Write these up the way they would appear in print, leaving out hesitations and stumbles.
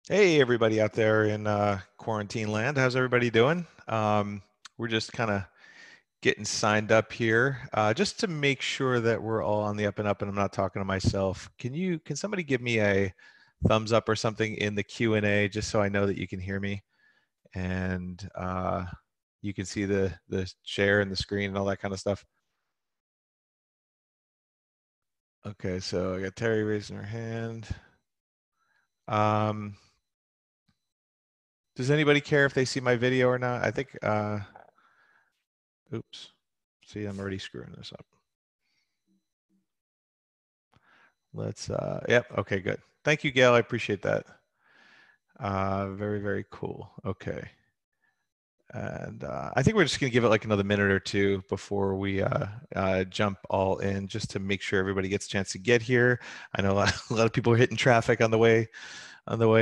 Hey, everybody out there in quarantine land. How's everybody doing? We're just kind of getting signed up here, just to make sure that we're all on the up and up and I'm not talking to myself. Can somebody give me a thumbs up or something in the Q&A just so I know that you can hear me and you can see the share and the screen and all that kind of stuff. Okay, so I got Terry raising her hand. Um, does anybody care if they see my video or not? I think oops. See, I'm already screwing this up. Yep, okay, good. Thank you, Gail. I appreciate that. Very, very cool. Okay. And I think we're just going to give it like another minute or two before we jump all in, just to make sure everybody gets a chance to get here. I know a lot of people are hitting traffic on the way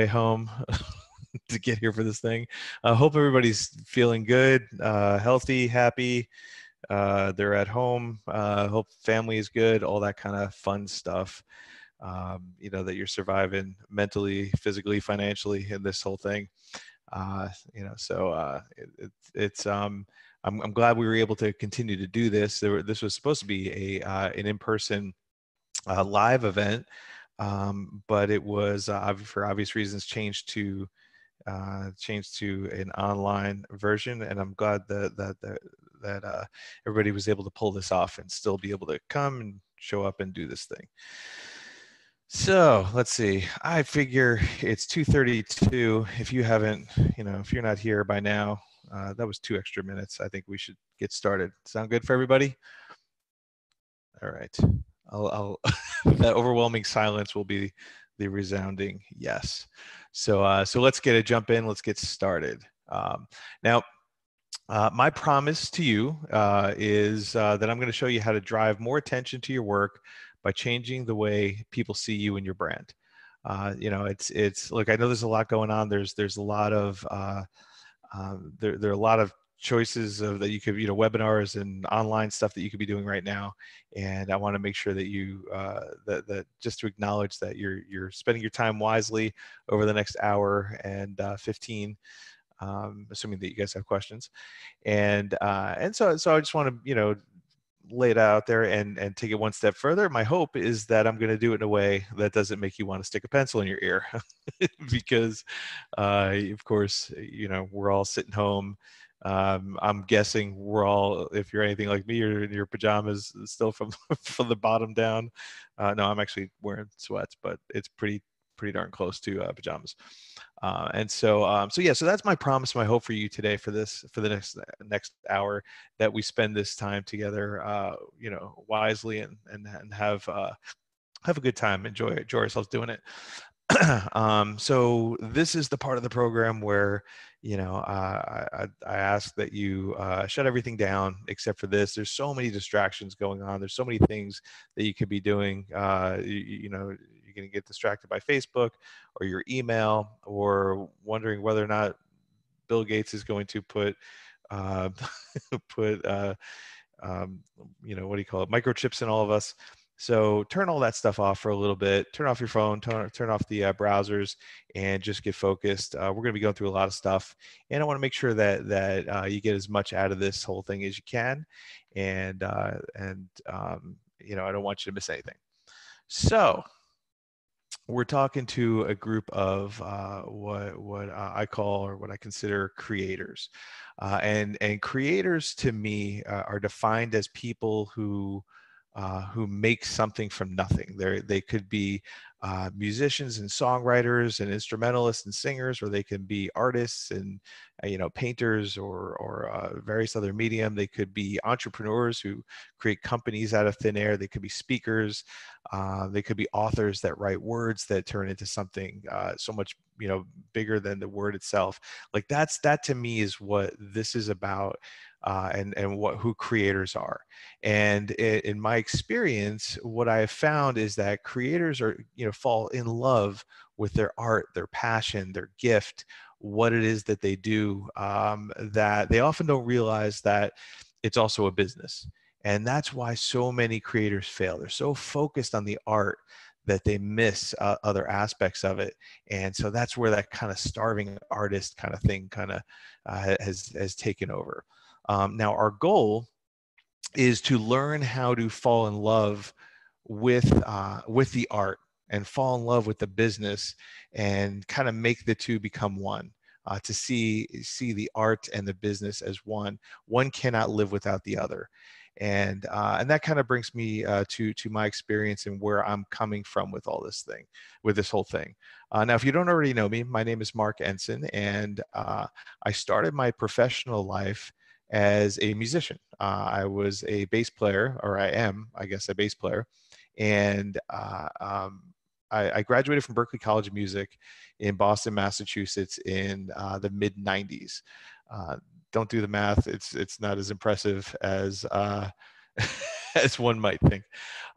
home to get here for this thing. I hope everybody's feeling good, healthy, happy. They're at home. Hope family is good, all that kind of fun stuff. That you're surviving mentally, physically, financially in this whole thing. It's I'm glad we were able to continue to do this. This was supposed to be an in-person live event, but it was for obvious reasons changed to an online version, and I'm glad that everybody was able to pull this off and still be able to come and show up and do this thing. So let's see. I figure it's 2:32. If you haven't, if you're not here by now, that was 2 extra minutes. I think we should get started. Sound good for everybody? All right. I'll that overwhelming silence will be the resounding yes. So let's jump in. Let's get started. Now, my promise to you is that I'm going to show you how to drive more attention to your work by changing the way people see you and your brand. It's look. I know there's a lot going on. There's a lot of there are a lot of choices of that you could, webinars and online stuff that you could be doing right now. And I want to make sure that you that just to acknowledge that you're spending your time wisely over the next hour and 15. Assuming that you guys have questions, so I just want to lay it out there and take it one step further. My hope is that I'm going to do it in a way that doesn't make you want to stick a pencil in your ear, because of course we're all sitting home. I'm guessing we're all, if you're anything like me, you're in your pajamas still from from the bottom down. No, I'm actually wearing sweats, but it's pretty darn close to pajamas. So that's my promise, my hope for you today, for the next hour, that we spend this time together, wisely, and have a good time, enjoy ourselves doing it. So this is the part of the program where, I ask that you shut everything down except for this. There's so many distractions going on. There's so many things that you could be doing. You're going to get distracted by Facebook or your email, or wondering whether or not Bill Gates is going to put uh, put what do you call it, microchips in all of us. So turn all that stuff off for a little bit. Turn off your phone, turn off the browsers, and just get focused. We're going to be going through a lot of stuff, and I want to make sure that you get as much out of this whole thing as you can, and I don't want you to miss anything. So we're talking to a group of what I call, or what I consider, creators, and creators to me are defined as people who make something from nothing. They could be musicians and songwriters and instrumentalists and singers, or they can be artists and painters, or various other medium. They could be entrepreneurs who create companies out of thin air. They could be speakers. They could be authors that write words that turn into something so much bigger than the word itself. Like that to me is what this is about, and who creators are. And in my experience, what I have found is that creators fall in love with their art, their passion, their gift, what it is that they do, that they often don't realize that it's also a business. And that's why so many creators fail. They're so focused on the art that they miss other aspects of it. And so that's where that kind of starving artist kind of thing kind of has taken over. Now our goal is to learn how to fall in love with the art and fall in love with the business and kind of make the two become one. To see the art and the business as one. One cannot live without the other, and that kind of brings me to my experience and where I'm coming from with all this thing, with this whole thing. Now, if you don't already know me, my name is Marc Ensign, and I started my professional life as a musician. I was a bass player, or I am, I guess, a bass player, and I graduated from Berklee College of Music in Boston, Massachusetts, in the mid '90s. Don't do the math; it's not as impressive as as one might think.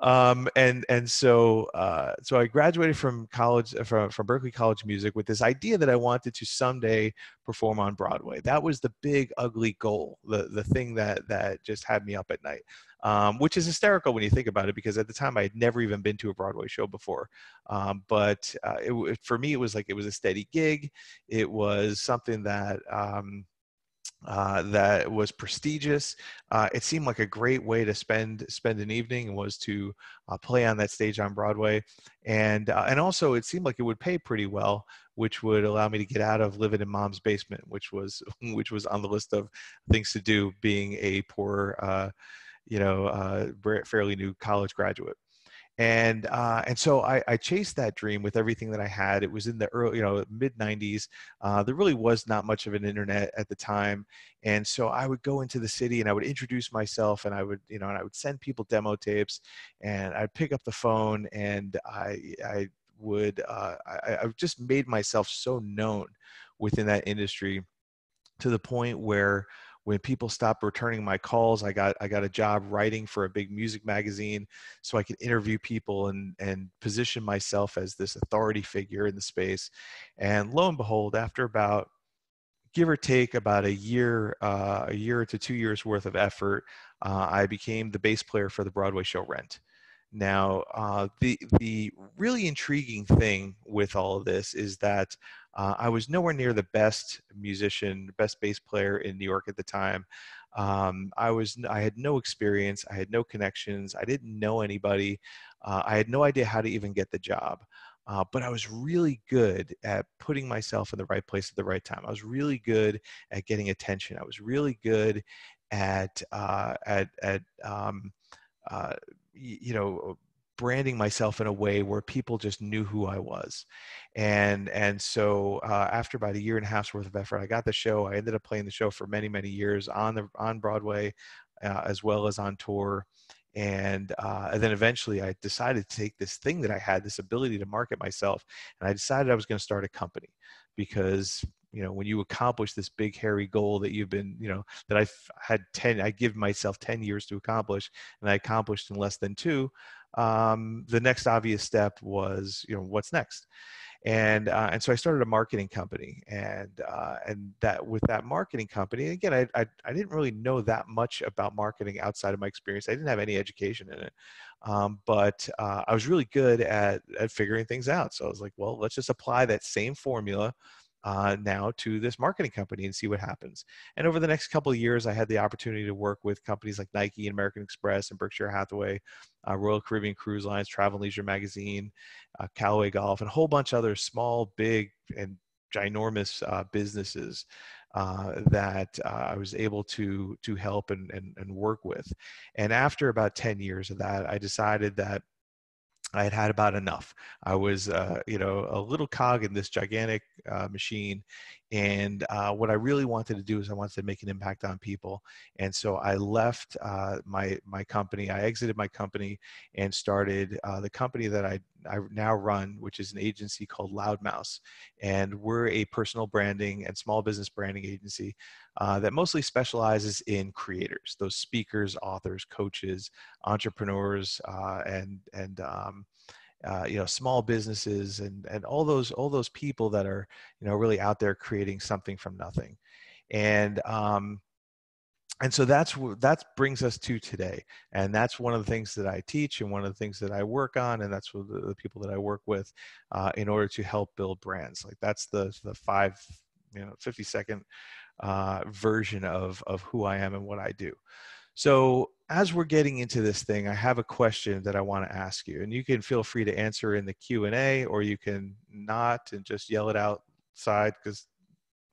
So I graduated from college, from Berklee College of Music, with this idea that I wanted to someday perform on Broadway. That was the big ugly goal, the thing that just had me up at night. Which is hysterical when you think about it, because at the time I had never even been to a Broadway show before. For me, it was like it was a steady gig. It was something that was prestigious. It seemed like a great way to spend an evening, was to play on that stage on Broadway, and also it seemed like it would pay pretty well, which would allow me to get out of living in mom's basement, which was which was on the list of things to do, being a poor, fairly new college graduate. And so I chased that dream with everything that I had. It was in the early, mid '90s. There really was not much of an internet at the time, and so I would go into the city and I would introduce myself, and I would, and I would send people demo tapes, and I'd pick up the phone, and I just made myself so known within that industry, to the point where when people stopped returning my calls, I got a job writing for a big music magazine, so I could interview people and position myself as this authority figure in the space. And lo and behold, after about, give or take, about a year to 2 years worth of effort, I became the bass player for the Broadway show Rent. Now, the really intriguing thing with all of this is that I was nowhere near the best musician, best bass player in New York at the time. I had no experience, I had no connections, I didn't know anybody, I had no idea how to even get the job. But I was really good at putting myself in the right place at the right time. I was really good at getting attention. I was really good at uh, branding myself in a way where people just knew who I was. And so after about a year and a half's worth of effort, I got the show. I ended up playing the show for many, many years on Broadway, as well as on tour. And then eventually I decided to take this thing that I had, this ability to market myself, and I decided I was going to start a company. Because when you accomplish this big hairy goal that you've been, that I give myself 10 years to accomplish, and I accomplished in less than two, the next obvious step was, what's next? And so I started a marketing company, and that, with that marketing company, again, I didn't really know that much about marketing outside of my experience. I didn't have any education in it, but I was really good at figuring things out. So I was like, well, let's just apply that same formula now to this marketing company and see what happens. And over the next couple of years, I had the opportunity to work with companies like Nike and American Express and Berkshire Hathaway, Royal Caribbean Cruise Lines, Travel and Leisure Magazine, Callaway Golf, and a whole bunch of other small, big, and ginormous businesses that I was able to help and work with. And after about 10 years of that, I decided that I had had about enough. I was, a little cog in this gigantic machine, and what I really wanted to do is I wanted to make an impact on people. And so I left my company. I exited my company and started the company that I now run, which is an agency called Loudmouse, and we're a personal branding and small business branding agency that mostly specializes in creators, those speakers, authors, coaches, entrepreneurs, small businesses, and all those people that are really out there creating something from nothing. And And so that brings us to today, and that's one of the things that I teach, and one of the things that I work on, and that's what the people that I work with in order to help build brands. Like that's the 50-second version of who I am and what I do. So as we're getting into this thing, I have a question that I want to ask you, and you can feel free to answer in the Q&A, or you can not and just yell it outside because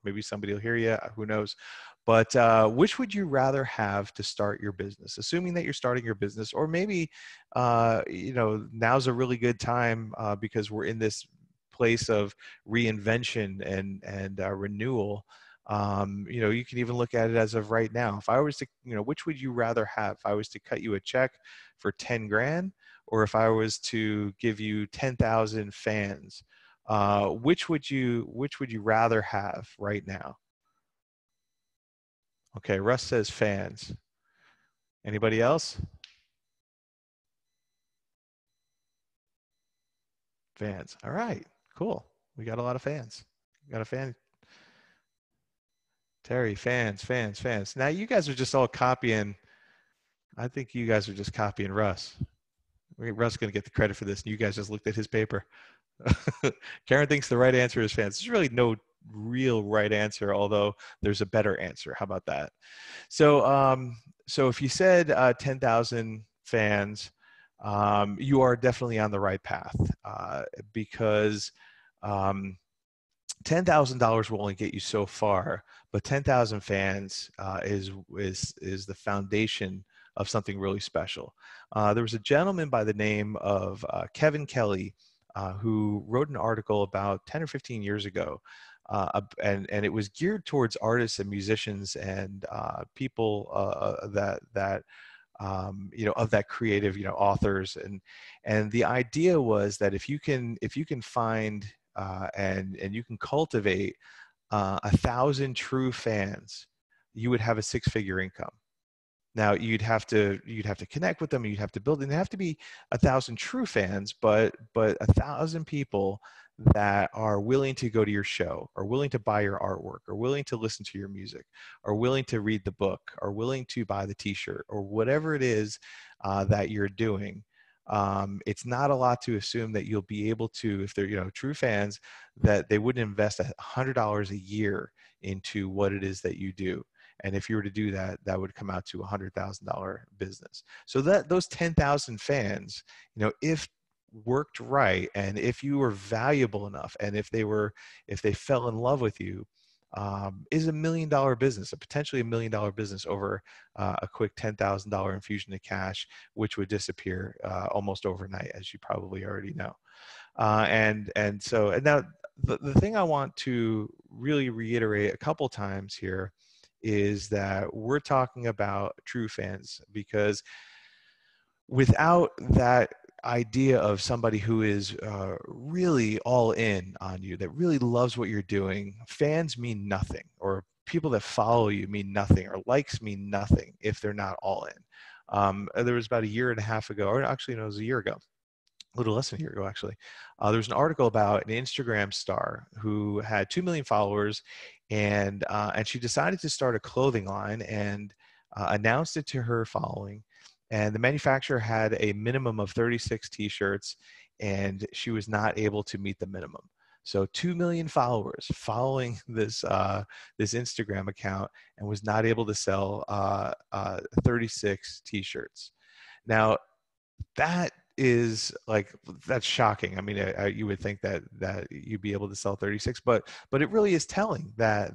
maybe somebody will hear you, who knows. But which would you rather have to start your business? Assuming that you're starting your business, or maybe, now's a really good time because we're in this place of reinvention and renewal. You can even look at it as of right now. If I was to, which would you rather have? If I was to cut you a check for 10 grand, or if I was to give you 10,000 fans, which would you rather have right now? Okay, Russ says fans. Anybody else? Fans. All right, cool. We got a lot of fans. We got a fan. Terry, fans, fans, fans. Now you guys are just all copying. I think you guys are just copying Russ. Russ is going to get the credit for this, and you guys just looked at his paper. Karen thinks the right answer is fans. There's really no real right answer, although there's a better answer. How about that? So if you said 10,000 fans, you are definitely on the right path because $10,000 will only get you so far, but 10,000 fans is the foundation of something really special. There was a gentleman by the name of Kevin Kelly who wrote an article about 10 or 15 years ago, and it was geared towards artists and musicians and people of that creative, authors, and the idea was that if you can find and you can cultivate 1,000 true fans, you would have a six-figure income. Now you'd have to connect with them, and you'd have to build, and there have to be 1,000 true fans, but 1,000 people that are willing to go to your show, or willing to buy your artwork, or willing to listen to your music, or willing to read the book, or willing to buy the t-shirt, or whatever it is that you're doing. It's not a lot to assume that you'll be able to, if they're true fans, that they wouldn't invest $100 a year into what it is that you do. And if you were to do that, that would come out to $100,000 business. So that those 10,000 fans, if worked right, and if you were valuable enough, and if they fell in love with you, is $1 million business, a potentially $1 million business over a quick $10,000 infusion of cash, which would disappear almost overnight, as you probably already know. And now the thing I want to really reiterate a couple times here is that we're talking about true fans, because without that idea of somebody who is really all in on you, that really loves what you're doing, fans mean nothing, or people that follow you mean nothing, or likes mean nothing if they're not all in. There was about a year and a half ago, or actually no, it was a year ago, a little less than a year ago, actually. There was an article about an Instagram star who had 2 million followers, and she decided to start a clothing line and announced it to her following. And the manufacturer had a minimum of 36 t-shirts, and she was not able to meet the minimum. So 2 million followers following this Instagram account, and was not able to sell 36 t-shirts. Now, that is that's shocking. I mean, you would think that you'd be able to sell 36, but it really is telling that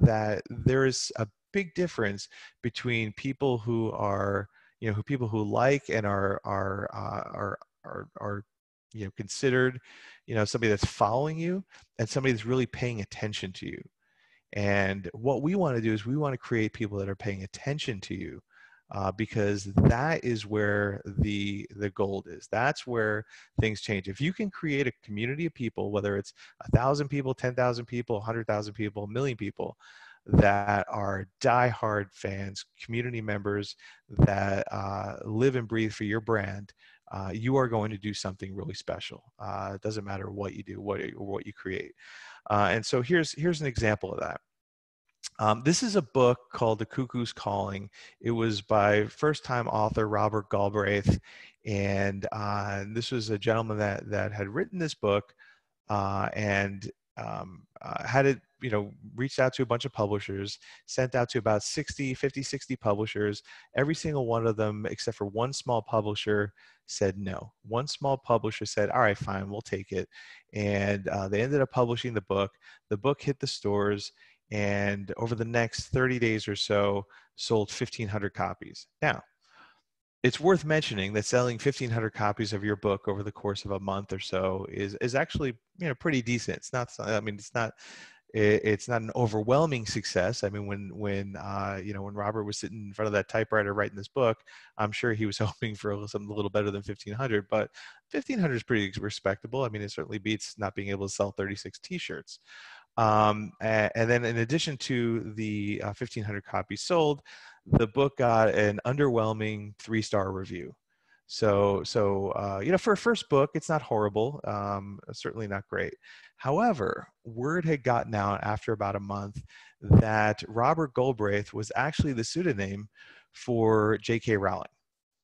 there is a big difference between people who are, people who like and are considered, somebody that's following you, and somebody that's really paying attention to you. And what we want to do is we want to create people that are paying attention to you, because that is where the gold is. That's where things change. If you can create a community of people, whether it's 1,000 people, 10,000 people, 100,000 people, 1,000,000 people, that are diehard fans, community members that live and breathe for your brand, you are going to do something really special. It doesn't matter what you do, what you create. And so here's an example of that. This is a book called The Cuckoo's Calling. It was by first-time author Robert Galbraith, and this was a gentleman that had written this book and had it, reached out to a bunch of publishers, sent out to about 50, 60 publishers. Every single one of them, except for one small publisher, said no. One small publisher said, all right, fine, we'll take it. And they ended up publishing the book. The book hit the stores, and over the next 30 days or so, sold 1,500 copies. Now, it's worth mentioning that selling 1,500 copies of your book over the course of a month or so is actually, pretty decent. It's not, I mean, it's not an overwhelming success. I mean, when Robert was sitting in front of that typewriter writing this book, I'm sure he was hoping for something a little better than 1,500, but 1,500 is pretty respectable. I mean, it certainly beats not being able to sell 36 t-shirts. And then in addition to the 1,500 copies sold, the book got an underwhelming 3-star review. So for a first book, it's not horrible, certainly not great. However, word had gotten out after about a month that Robert Galbraith was actually the pseudonym for J.K. Rowling.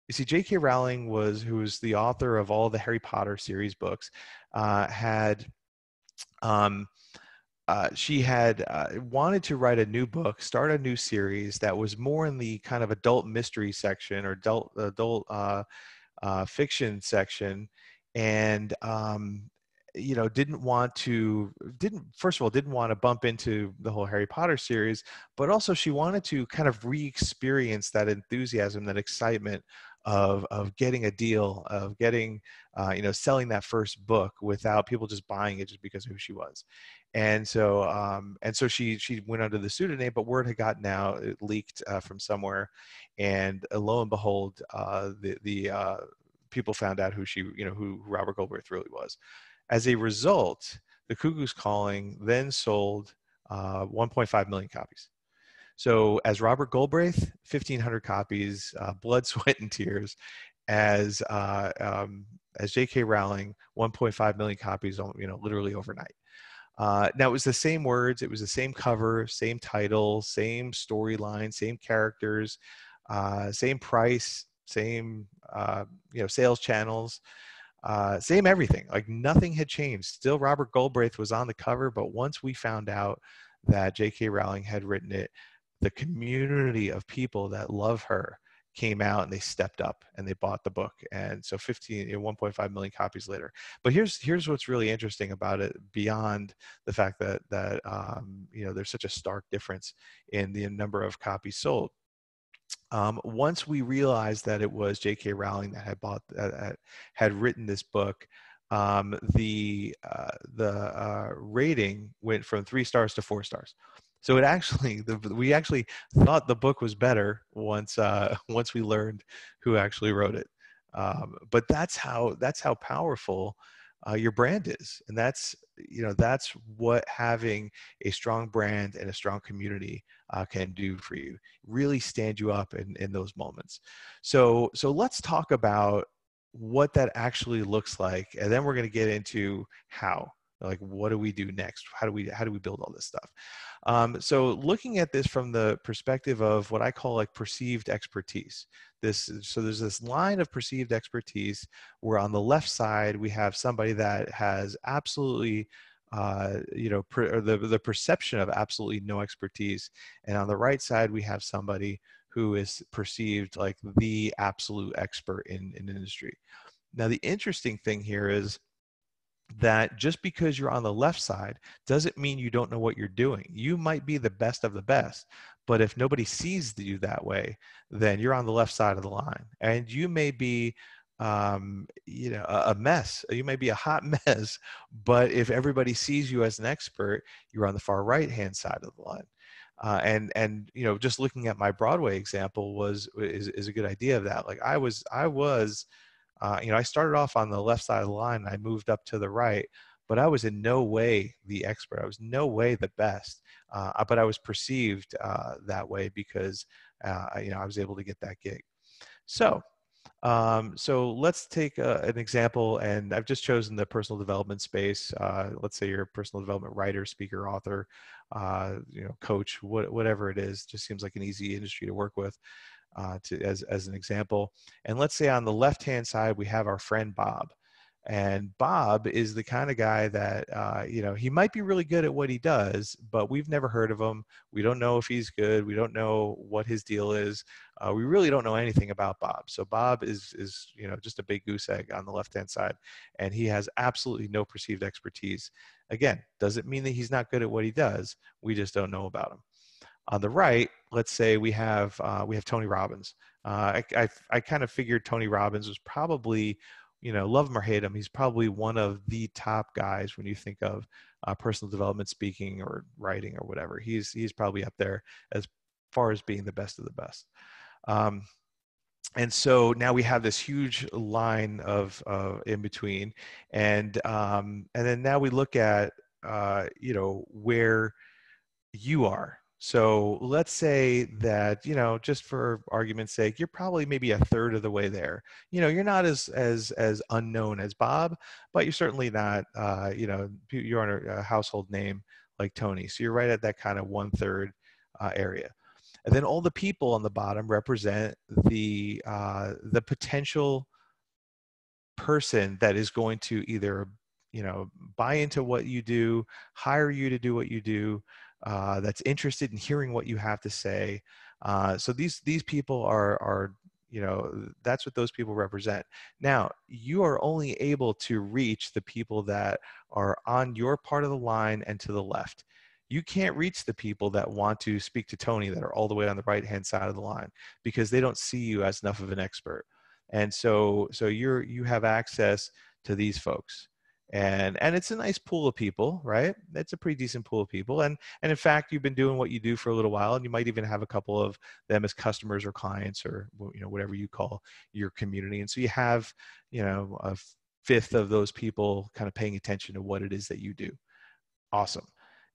You see, J.K. Rowling who was the author of all the Harry Potter series books, she had wanted to write a new book, start a new series that was more in the kind of adult mystery section or adult fiction section, and didn't want to bump into the whole Harry Potter series, but also she wanted to kind of re-experience that enthusiasm, that excitement of getting a deal, of getting selling that first book without people just buying it just because of who she was. And so she went under the pseudonym, but word had gotten out, it leaked from somewhere, and lo and behold, the people found out who Robert Galbraith really was. As a result, The Cuckoo's Calling then sold 1.5 million copies. So as Robert Galbraith, 1,500 copies, blood, sweat, and tears. As J.K. Rowling, 1.5 million copies, literally overnight. Now, it was the same words, it was the same cover, same title, same storyline, same characters, same price, same sales channels, same everything. Like nothing had changed. Still, Robert Galbraith was on the cover, but once we found out that J.K. Rowling had written it, the community of people that love her came out and they stepped up and they bought the book. And so 1.5 million copies later. But here's what's really interesting about it, beyond the fact that there's such a stark difference in the number of copies sold. Once we realized that it was J.K. Rowling that had written this book, the rating went from 3 stars to 4 stars. So we actually thought the book was better once we learned who actually wrote it. But that's how powerful your brand is, and that's what having a strong brand and a strong community can do for you. Really stand you up in those moments. So let's talk about what that actually looks like, and then we're going to get into how. Like, what do we do next? How do we build all this stuff? So looking at this from the perspective of what I call like perceived expertise. So there's this line of perceived expertise where on the left side we have somebody that has absolutely the perception of absolutely no expertise, and on the right side we have somebody who is perceived like the absolute expert in an industry. Now, the interesting thing here is that just because you're on the left side doesn't mean you don't know what you're doing. You might be the best of the best, but if nobody sees you that way, then you're on the left side of the line, and you may be a mess. You may be a hot mess, but if everybody sees you as an expert, you're on the far right hand side of the line. And just looking at my Broadway example is a good idea of that. Like I started off on the left side of the line and I moved up to the right, but I was in no way the expert. I was no way the best, but I was perceived that way because I was able to get that gig. So let's take an example, and I've just chosen the personal development space. Let's say you're a personal development writer, speaker, author, coach, whatever it is. Just seems like an easy industry to work with, as an example. And let's say on the left-hand side, we have our friend Bob. And Bob is the kind of guy that, he might be really good at what he does, but we've never heard of him. We don't know if he's good. We don't know what his deal is. We really don't know anything about Bob. So Bob is just a big goose egg on the left-hand side, and he has absolutely no perceived expertise. Again, doesn't mean that he's not good at what he does. We just don't know about him. On the right, let's say we have Tony Robbins. I kind of figured Tony Robbins was probably, love him or hate him, he's probably one of the top guys when you think of personal development, speaking, or writing, or whatever. He's probably up there as far as being the best of the best. And so now we have this huge line of in between, and then now we look at where you are. So let's say that, just for argument's sake, you're probably maybe a third of the way there. You're not as unknown as Bob, but you're certainly not, you're on a household name like Tony. So you're right at that kind of 1/3 area. And then all the people on the bottom represent the potential person that is going to either, buy into what you do, hire you to do what you do, that's interested in hearing what you have to say. So these people are that's what those people represent. Now, you are only able to reach the people that are on your part of the line and to the left. You can't reach the people that want to speak to Tony that are all the way on the right-hand side of the line, because they don't see you as enough of an expert. And so you have access to these folks. And it's a nice pool of people, right? It's a pretty decent pool of people. And in fact, you've been doing what you do for a little while, and you might even have a couple of them as customers or clients, or whatever you call your community. And so you have, a fifth of those people kind of paying attention to what it is that you do. Awesome.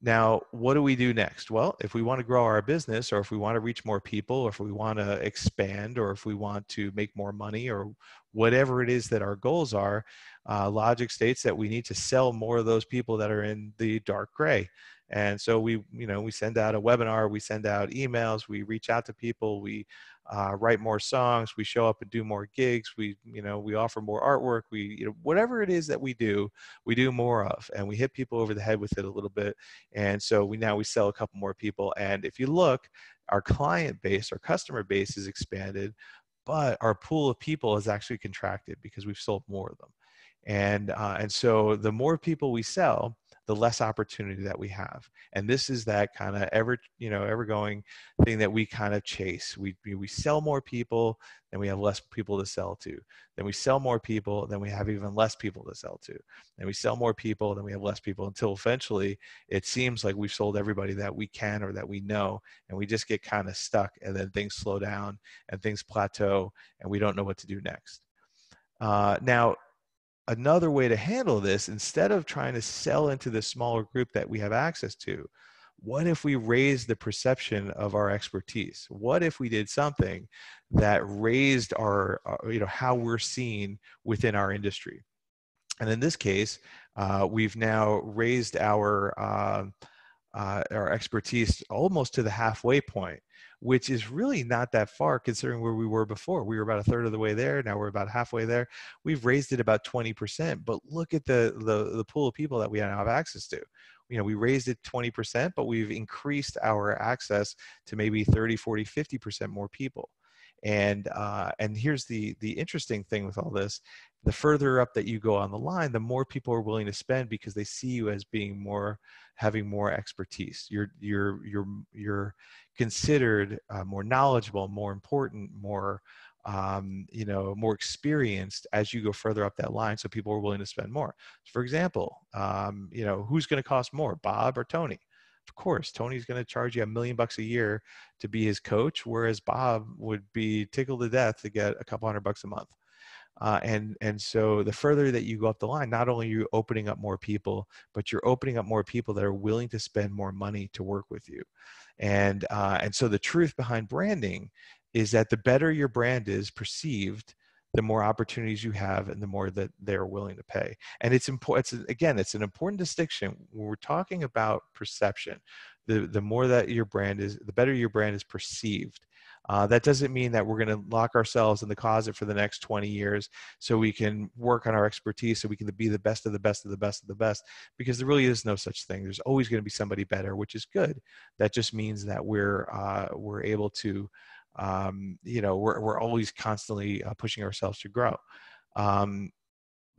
Now, what do we do next? Well, if we want to grow our business, or if we want to reach more people, or if we want to expand, or if we want to make more money, or whatever it is that our goals are, logic states that we need to sell more of those people that are in the dark gray. And so we send out a webinar, we send out emails, we reach out to people, we write more songs, we show up and do more gigs, we offer more artwork, whatever it is that we do more of, and we hit people over the head with it a little bit. And so we sell a couple more people. And if you look, our client base, our customer base is expanded, but our pool of people has actually contracted because we've sold more of them. And so the more people we sell, the less opportunity that we have. And this is that kind of ever going thing that we kind of chase. We sell more people, then we have less people to sell to. Then we sell more people, then we have even less people to sell to. Then we sell more people, then we have less people, until eventually it seems like we've sold everybody that we can or that we know, and we just get kind of stuck, and then things slow down and things plateau, and we don't know what to do next. Now, another way to handle this, instead of trying to sell into the smaller group that we have access to, what if we raise the perception of our expertise? What if we did something that raised our how we're seen within our industry? And in this case, we've now raised our expertise almost to the halfway point, which is really not that far considering where we were before. We were about a third of the way there. Now we're about halfway there. We've raised it about 20%, but look at the pool of people that we now have access to. We raised it 20%, but we've increased our access to maybe 30, 40, 50% more people. And here's the interesting thing with all this: the further up that you go on the line, the more people are willing to spend, because they see you as having more expertise. You're considered more knowledgeable, more important, more more experienced as you go further up that line. So people are willing to spend more. For example, who's going to cost more, Bob or Tony? Of course, Tony's going to charge you $1 million a year to be his coach, whereas Bob would be tickled to death to get a couple $100 a month. And so the further that you go up the line, not only are you opening up more people, but you're opening up more people that are willing to spend more money to work with you. And so the truth behind branding is that the better your brand is perceived, the more opportunities you have and the more that they're willing to pay. And it's important. It's an important distinction when we're talking about perception. the more that your brand is, the better your brand is perceived. That doesn't mean that we're going to lock ourselves in the closet for the next 20 years so we can work on our expertise, so we can be the best of the best of the best of the best, because there really is no such thing. There's always going to be somebody better, which is good. That just means that we're able to, we're always constantly pushing ourselves to grow.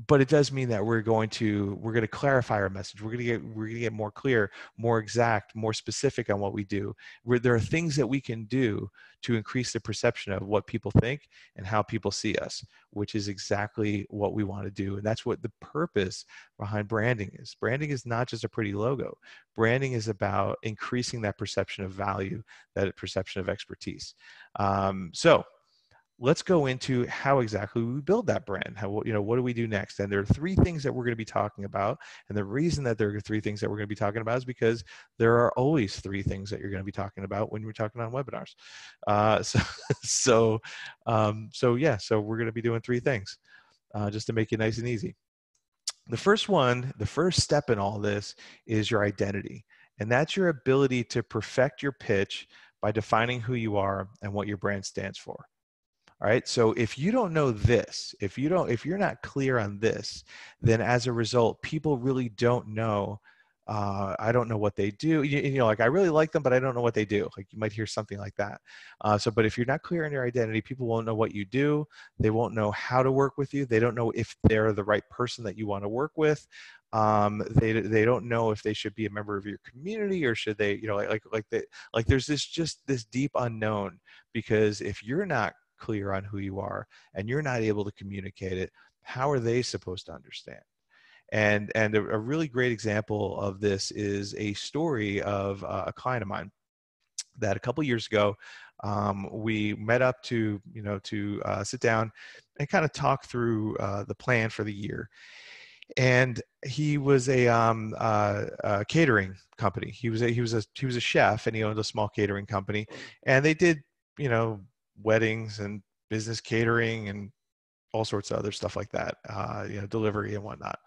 But it does mean that we're going to clarify our message. We're going to get more clear, more exact, more specific on what we do. There are things that we can do to increase the perception of what people think and how people see us, which is exactly what we want to do. And that's what the purpose behind branding is. Branding is not just a pretty logo. Branding is about increasing that perception of value, that perception of expertise. So let's go into how exactly we build that brand. What do we do next? And there are three things that we're going to be talking about. And the reason that there are three things that we're going to be talking about is because there are always three things that you're going to be talking about when we're talking on webinars. So we're going to be doing three things just to make it nice and easy. The first step in all this is your identity. And that's your ability to perfect your pitch by defining who you are and what your brand stands for. All right. So if you don't know this, if you're not clear on this, then as a result, people really don't know. I don't know what they do. Like, I really like them, but I don't know what they do. Like, you might hear something like that. But if you're not clear on your identity, people won't know what you do. They won't know how to work with you. They don't know if they're the right person that you want to work with. They don't know if they should be a member of your community, or should they, there's this deep unknown, because if you're not clear on who you are and you're not able to communicate it, how are they supposed to understand? And a really great example of this is a story of a client of mine that a couple years ago, we met up to sit down and kind of talk through the plan for the year. And he was a catering company. He was a chef, and he owned a small catering company, and they did weddings and business catering and all sorts of other stuff like that, delivery and whatnot.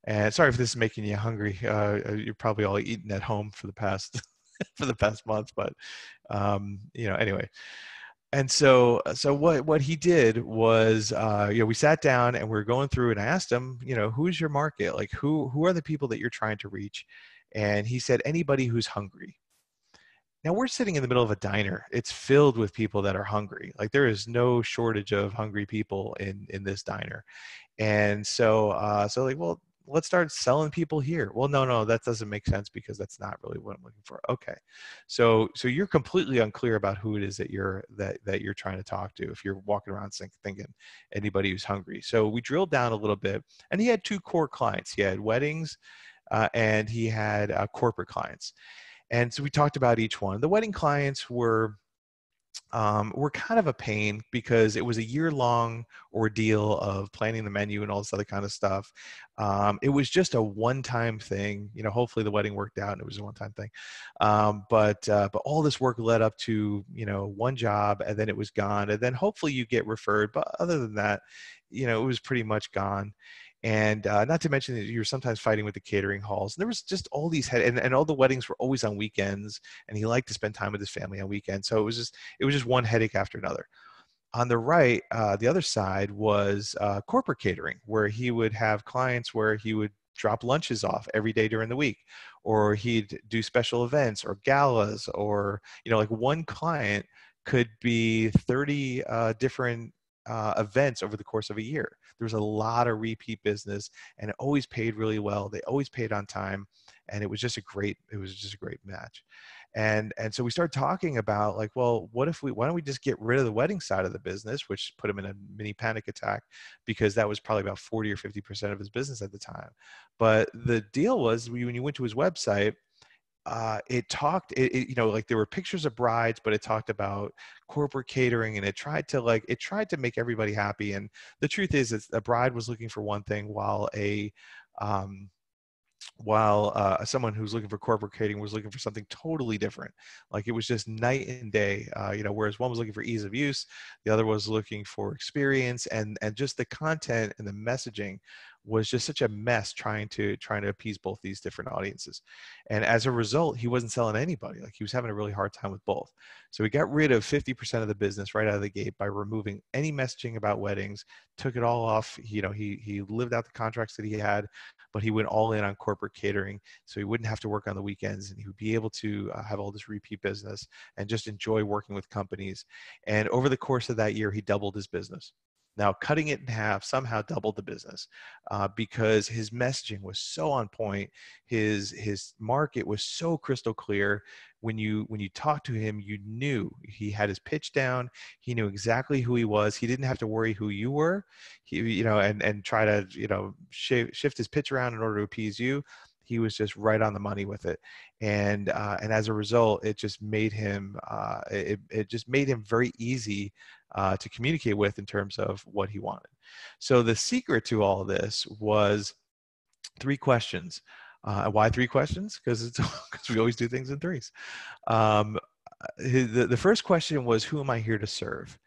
And sorry if this is making you hungry. You're probably all eating at home for the past for the past month, but anyway. And so what he did was, we sat down and we were going through, and I asked him, who's your market? Like, who are the people that you're trying to reach? And he said, anybody who's hungry. Now, we're sitting in the middle of a diner. It's filled with people that are hungry. Like, there is no shortage of hungry people in this diner. And so well, let's start selling people here. Well, no, that doesn't make sense, because that's not really what I'm looking for. Okay. So you're completely unclear about who it is that you're trying to talk to, if you're walking around thinking anybody who's hungry. So we drilled down a little bit, and he had two core clients. He had weddings and he had corporate clients. And so we talked about each one. The wedding clients were kind of a pain, because it was a year-long ordeal of planning the menu and all this other kind of stuff. It was just a one-time thing. Hopefully the wedding worked out and it was a one-time thing. But all this work led up to, one job, and then it was gone. And then hopefully you get referred. But other than that, it was pretty much gone. And not to mention that you were sometimes fighting with the catering halls. And there was just all these and all the weddings were always on weekends, and he liked to spend time with his family on weekends. So it was just one headache after another. On the right, the other side was corporate catering, where he would have clients where he would drop lunches off every day during the week, or he'd do special events or galas, or, like, one client could be 30 different events over the course of a year. There was a lot of repeat business, and it always paid really well. They always paid on time, and it was just a great match. And so we started talking about, like, well, why don't we just get rid of the wedding side of the business, which put him in a mini panic attack, because that was probably about 40 or 50% of his business at the time. But the deal was, when you went to his website, like, there were pictures of brides, but it talked about corporate catering, and it tried to make everybody happy. And the truth is a bride was looking for one thing, while someone who's looking for corporate catering was looking for something totally different. Like, it was just night and day. Whereas one was looking for ease of use, the other was looking for experience, and just the content and the messaging was just such a mess trying to appease both these different audiences. And as a result, he wasn't selling anybody. Like, he was having a really hard time with both. So he got rid of 50% of the business right out of the gate by removing any messaging about weddings, took it all off. He lived out the contracts that he had, but he went all in on corporate catering, so he wouldn't have to work on the weekends, and he would be able to have all this repeat business and just enjoy working with companies. And over the course of that year, he doubled his business. Now, cutting it in half somehow doubled the business because his messaging was so on point. His market was so crystal clear. When you talked to him, you knew he had his pitch down. He knew exactly who he was. He didn't have to worry who you were. And try to shift his pitch around in order to appease you. He was just right on the money with it, and as a result, it just made him it just made him very easy to communicate with in terms of what he wanted. So the secret to all of this was 3 questions. Why 3 questions? Because we always do things in threes. The first question was, who am I here to serve?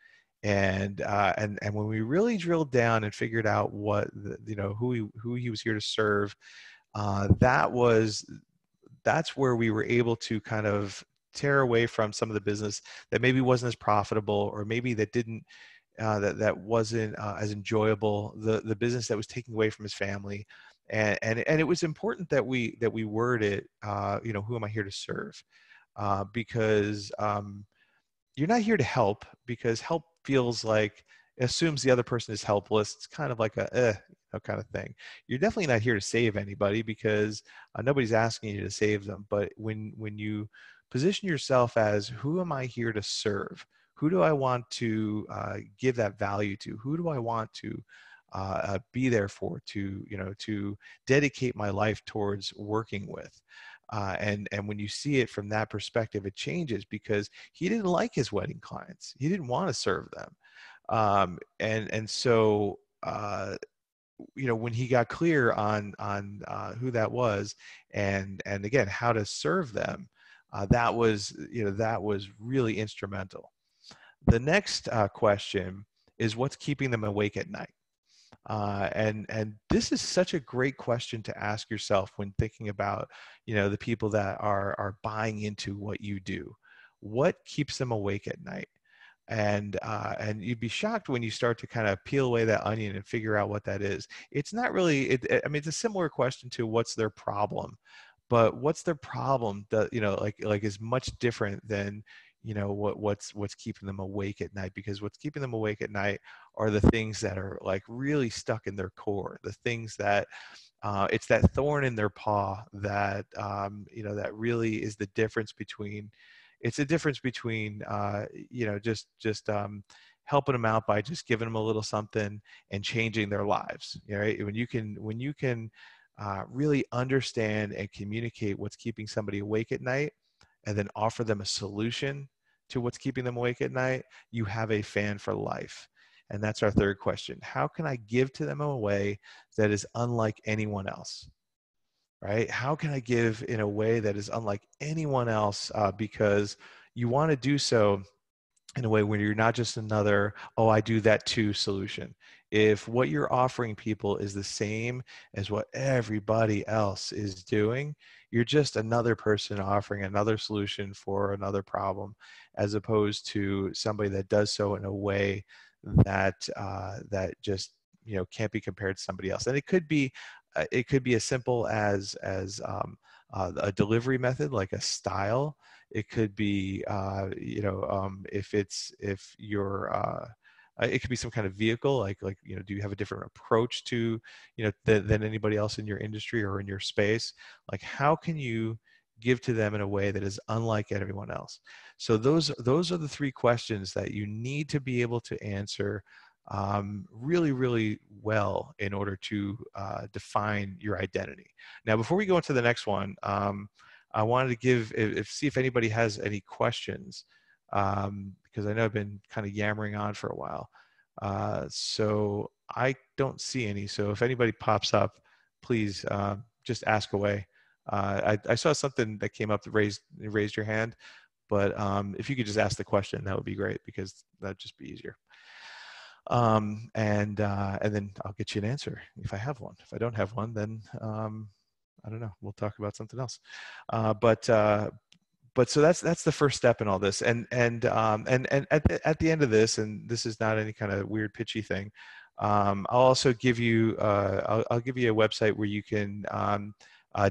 And when we really drilled down and figured out who he was here to serve, that's where we were able to kind of tear away from some of the business that maybe wasn't as profitable, or maybe that didn't that wasn't as enjoyable, the business that was taking away from his family. And it was important that we word it, who am I here to serve? Because you're not here to help, because help feels like, assumes the other person is helpless. It's kind of like a kind of thing. You're definitely not here to save anybody, because nobody's asking you to save them. But when you position yourself as, who am I here to serve? Who do I want to give that value to? Who do I want to be there for? To dedicate my life towards working with? And when you see it from that perspective, it changes, because he didn't like his wedding clients. He didn't want to serve them. So when he got clear on who that was, and again, how to serve them, that was really instrumental. The next question is, what's keeping them awake at night? And this is such a great question to ask yourself when thinking about the people that are buying into what you do. What keeps them awake at night? And you'd be shocked when you start to kind of peel away that onion and figure out what that is. It's not really, I mean, it's a similar question to what's their problem, but what's their problem that, like is much different than, what's keeping them awake at night. Because what's keeping them awake at night are the things that are like really stuck in their core, the things that it's that thorn in their paw that, that really is the difference between, it's a difference between, just helping them out by just giving them a little something and changing their lives. Right? When you can really understand and communicate what's keeping somebody awake at night, and then offer them a solution to what's keeping them awake at night, you have a fan for life. And that's our third question. How can I give to them in a way that is unlike anyone else? Right? How can I give in a way that is unlike anyone else? Because you want to do so in a way where you're not just another, oh, I do that too solution. If what you're offering people is the same as what everybody else is doing, you're just another person offering another solution for another problem, as opposed to somebody that does so in a way that that just can't be compared to somebody else. And it could be as simple as a delivery method, like a style. It could be, if you're, it could be some kind of vehicle, like, do you have a different approach to, than anybody else in your industry or in your space? Like, how can you give to them in a way that is unlike everyone else? So those are the 3 questions that you need to be able to answer really, really well in order to define your identity. Now, before we go into the next one, I wanted to see if anybody has any questions, because I know I've been kind of yammering on for a while. So I don't see any. So if anybody pops up, please just ask away. I saw something that came up that raised your hand, but if you could just ask the question, that would be great, because that'd just be easier. And then I'll get you an answer if I have one. If I don't have one, then I don't know. We'll talk about something else. But so that's the first step in all this. And at the end of this, and this is not any kind of weird pitchy thing. I'll also give you I'll give you a website where you can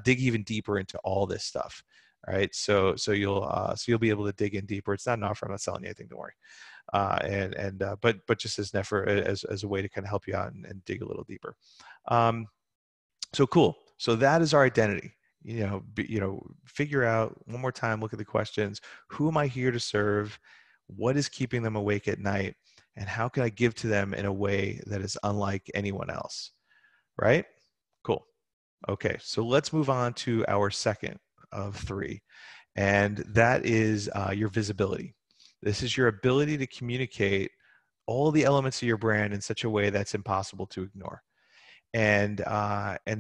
dig even deeper into all this stuff. All right. So you'll be able to dig in deeper. It's not an offer. I'm not selling you anything. Don't worry. But just as an effort, as a way to kind of help you out and dig a little deeper. So cool. So that is our identity. Figure out one more time, look at the questions. Who am I here to serve? What is keeping them awake at night? And how can I give to them in a way that is unlike anyone else? Right? Cool. Okay. So let's move on to our second of three. And that is your visibility. This is your ability to communicate all the elements of your brand in such a way that's impossible to ignore. And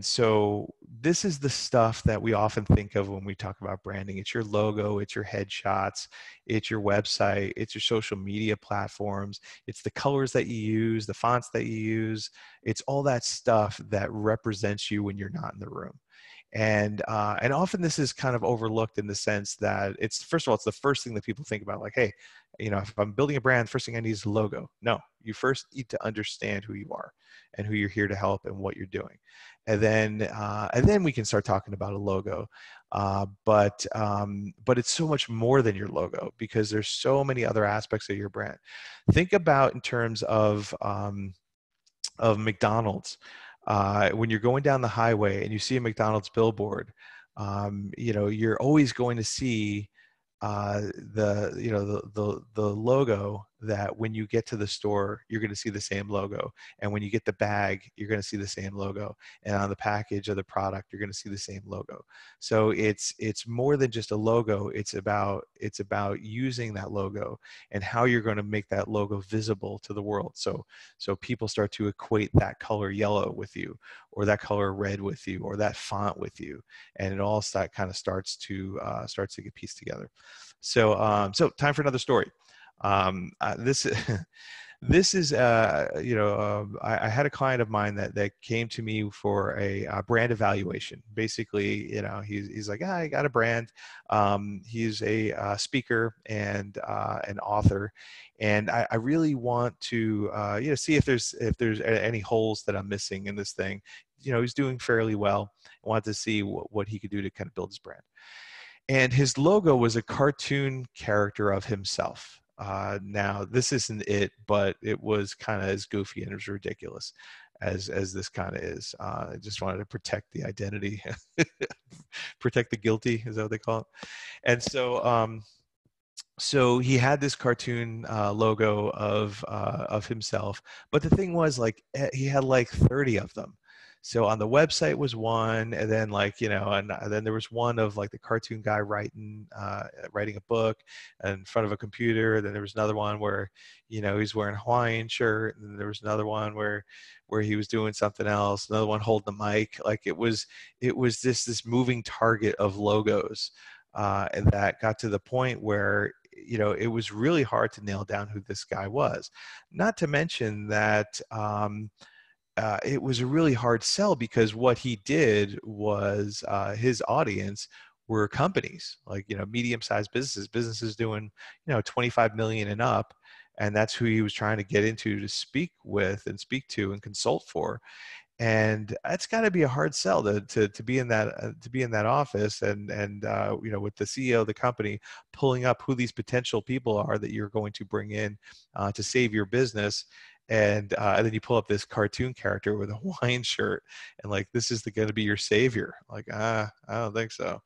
so this is the stuff that we often think of when we talk about branding. It's your logo, it's your headshots, it's your website, it's your social media platforms, it's the colors that you use, the fonts that you use. It's all that stuff that represents you when you're not in the room. And often this is kind of overlooked in the sense that it's, first of all, it's the first thing that people think about, like, hey, if I'm building a brand, first thing I need is a logo. No, you first need to understand who you are and who you're here to help and what you're doing. And then we can start talking about a logo. But it's so much more than your logo, because there's so many other aspects of your brand. Think about in terms of McDonald's. When you're going down the highway and you see a McDonald's billboard, you're always going to see the logo that when you get to the store, you're going to see the same logo. And when you get the bag, you're going to see the same logo. And on the package of the product, you're going to see the same logo. So it's more than just a logo. It's about using that logo and how you're going to make that logo visible to the world. So people start to equate that color yellow with you, or that color red with you, or that font with you. And it all kind of starts to get pieced together. So time for another story. This this is I had a client of mine that came to me for a brand evaluation. Basically, he's like, I got a brand. He's a speaker and an author, and I really want to see if there's any holes that I'm missing in this thing. He's doing fairly well. I wanted to see what he could do to kind of build his brand. And his logo was a cartoon character of himself. Now, this isn't it, but it was kind of as goofy and as ridiculous as this kind of is. I just wanted to protect the identity, protect the guilty, is that what they call it? And so he had this cartoon logo of himself, but the thing was, like, he had like 30 of them. So on the website was one, and then and then there was one of like the cartoon guy writing a book in front of a computer. And then there was another one where he's wearing a Hawaiian shirt, and then there was another one where he was doing something else. Another one holding the mic. Like it was this moving target of logos, and that got to the point where it was really hard to nail down who this guy was. Not to mention that. It was a really hard sell, because what he did was his audience were companies, like medium-sized businesses doing 25 million and up, and that's who he was trying to get into to speak with and speak to and consult for. And it's got to be a hard sell to be in that office and with the CEO of the company pulling up who these potential people are that you're going to bring in to save your business. And then you pull up this cartoon character with a Hawaiian shirt, and like, this is going to be your savior. Like, I don't think so.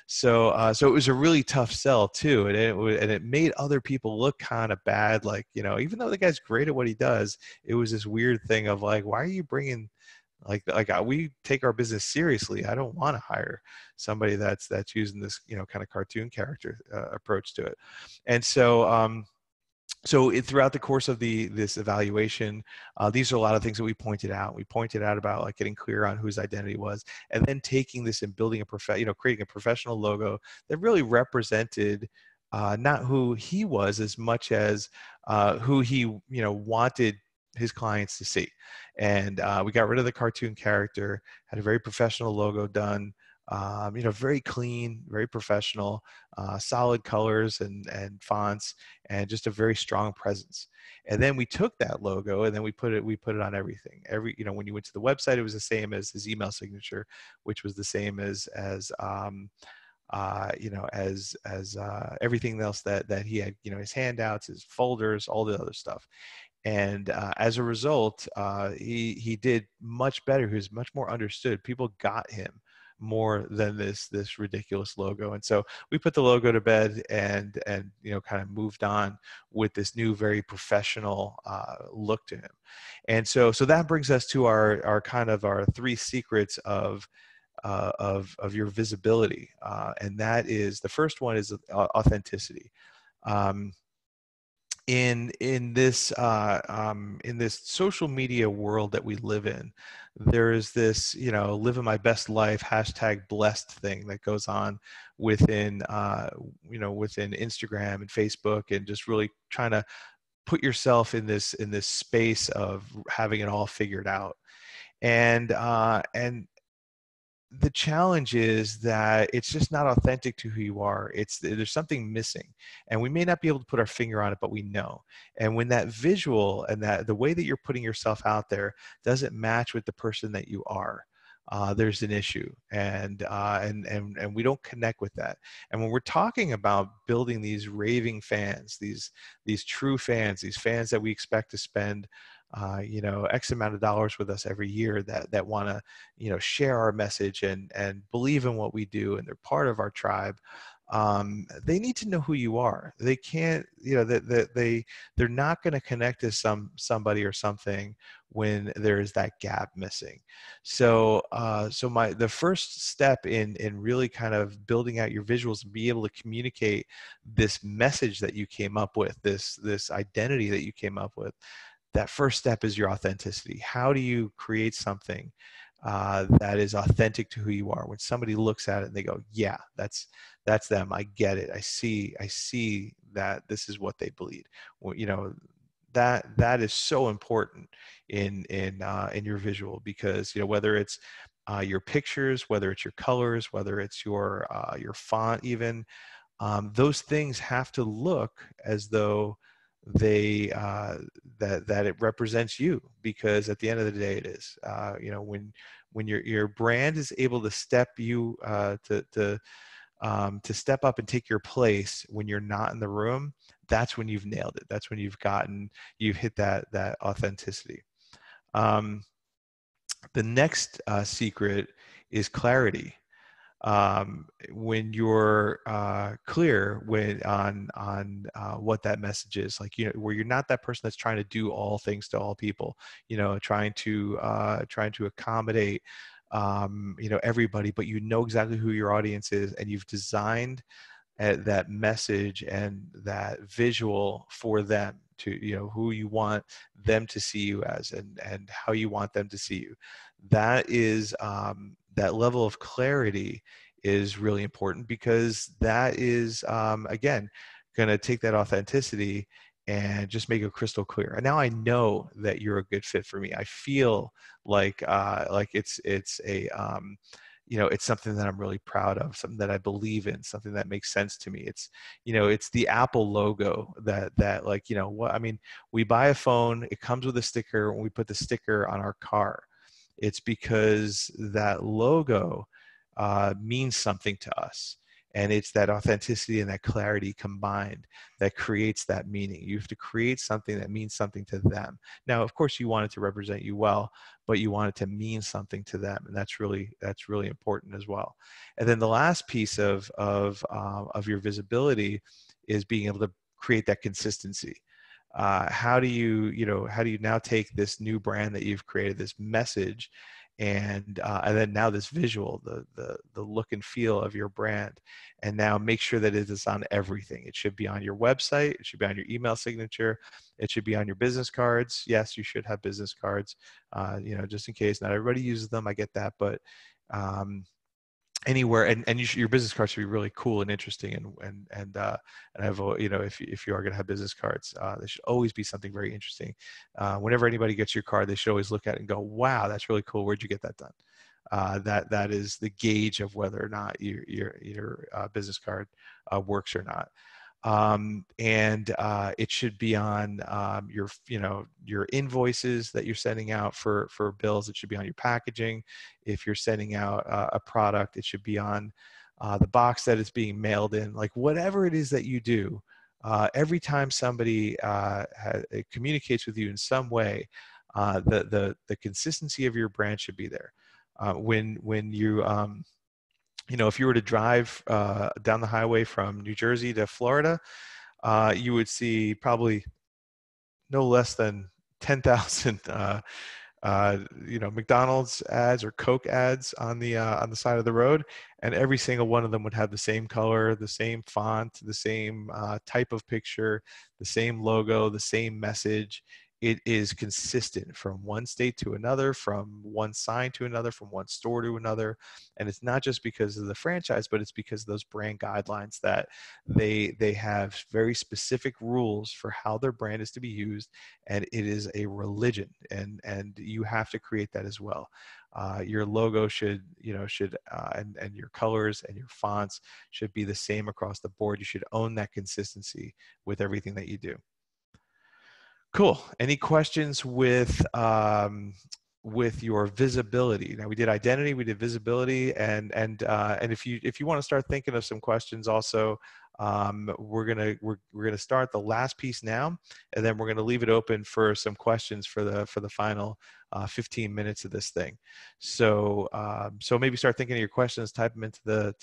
So it was a really tough sell too, and it made other people look kind of bad. Like, even though the guy's great at what he does, it was this weird thing of like, why are you bringing like we take our business seriously. I don't want to hire somebody that's using this kind of cartoon character approach to it. And so throughout the course of this evaluation, these are a lot of things that we pointed out. We pointed out about like getting clear on whose identity was, and then taking this and building creating a professional logo that really represented not who he was as much as who he wanted his clients to see. And we got rid of the cartoon character, had a very professional logo done, very clean, very professional, solid colors and fonts, and just a very strong presence. And then we took that logo and then we put it on everything. When you went to the website, it was the same as his email signature, which was the same as everything else that he had, his handouts, his folders, all the other stuff. And as a result, he did much better. He was much more understood. People got him more than this ridiculous logo. And so we put the logo to bed and kind of moved on with this new, very professional look to him. And so that brings us to our kind of our three secrets of your visibility, and that is, the first one is authenticity. In this social media world that we live in, there is this living my best life #blessed thing that goes on within within Instagram and Facebook, and just really trying to put yourself in this space of having it all figured out. And the challenge is that it's just not authentic to who you are. There's something missing, and we may not be able to put our finger on it, but we know. And when that visual and that the way that you're putting yourself out there doesn't match with the person that you are, there's an issue, and we don't connect with that. And when we're talking about building these raving fans, these true fans, these fans that we expect to spend X amount of dollars with us every year, that want to, share our message and believe in what we do, and they're part of our tribe. They need to know who you are. They can't, they're not going to connect to somebody or something when there is that gap missing. So, the first step in really kind of building out your visuals and be able to communicate this message that you came up with, this identity that you came up with, that first step is your authenticity. How do you create something that is authentic to who you are? When somebody looks at it and they go, yeah, that's them. I get it. I see that this is what they believe. Well, that is so important in your visual, because whether it's your pictures, whether it's your colors, whether it's your font, even those things have to look as though they that it represents you, because at the end of the day it is. When your brand is able to step you to step up and take your place when you're not in the room, that's when you've nailed it. That's when you've hit that authenticity. The next secret is clarity. When you're clear on what that message is, like, where you're not that person that's trying to do all things to all people, trying to accommodate everybody, but exactly who your audience is, and you've designed that message and that visual for them, to who you want them to see you as, and how you want them to see you. That is that level of clarity is really important, because that is again going to take that authenticity and just make it crystal clear. And now I know that you're a good fit for me. I feel like it's a it's something that I'm really proud of, something that I believe in, something that makes sense to me. It's the Apple logo that what I mean, we buy a phone, it comes with a sticker, and we put the sticker on our car. It's because that logo means something to us. And it's that authenticity and that clarity combined that creates that meaning. You have to create something that means something to them. Now, of course, you want it to represent you well, but you want it to mean something to them, and that's really important as well. And then the last piece of your visibility is being able to create that consistency. How do you now take this new brand that you've created, this message, and then now this visual, the look and feel of your brand, and now make sure that it is on everything. It should be on your website, it should be on your email signature, it should be on your business cards. Yes, you should have business cards, just in case not everybody uses them. I get that, but anywhere, and your business card should be really cool and interesting, and have, you know, if you are going to have business cards, there should always be something very interesting. Whenever anybody gets your card, they should always look at it and go, wow, that's really cool, where'd you get that done? That is the gauge of whether or not your business card works or not. And it should be on your, you know, your invoices that you're sending out for bills. It should be on your packaging. If you're sending out a product, it should be on the box that it's being mailed in. Like whatever it is that you do, every time somebody communicates with you in some way, the consistency of your brand should be there. When you know, if you were to drive down the highway from New Jersey to Florida, you would see probably no less than 10,000 you know, McDonald's ads or Coke ads on the side of the road, and every single one of them would have the same color, the same font, the same type of picture, the same logo, the same message. It is consistent from one state to another, from one sign to another, from one store to another, and it's not just because of the franchise, but it's because of those brand guidelines that they have very specific rules for how their brand is to be used, and it is a religion, and you have to create that as well. Your logo should, you know, and your colors and your fonts should be the same across the board. You should own that consistency with everything that you do. Cool. Any questions with your visibility? Now we did identity, we did visibility, and if you want to start thinking of some questions also, we're gonna start the last piece now, and then we're gonna leave it open for some questions for the final 15 minutes of this thing. So so maybe start thinking of your questions, type them into the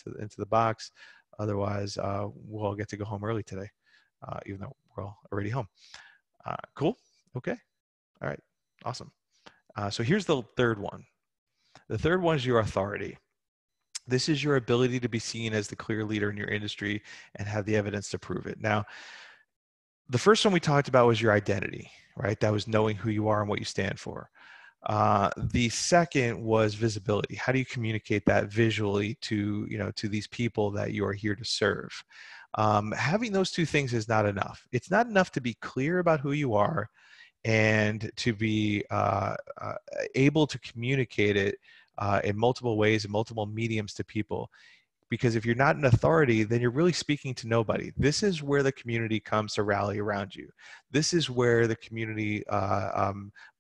box. Otherwise, we'll all get to go home early today, even though we're all already home. Cool. Okay. All right. Awesome. So here's the third one. The third one is your authority. This is your ability to be seen as the clear leader in your industry and have the evidence to prove it. Now, the first one we talked about was your identity, right? That was knowing who you are and what you stand for. The second was visibility. How do you communicate that visually to, you know, to these people that you are here to serve? Having those two things is not enough. It's not enough to be clear about who you are and to be able to communicate it in multiple ways and multiple mediums to people. Because if you're not an authority, then you're really speaking to nobody. This is where the community comes to rally around you. This is where the community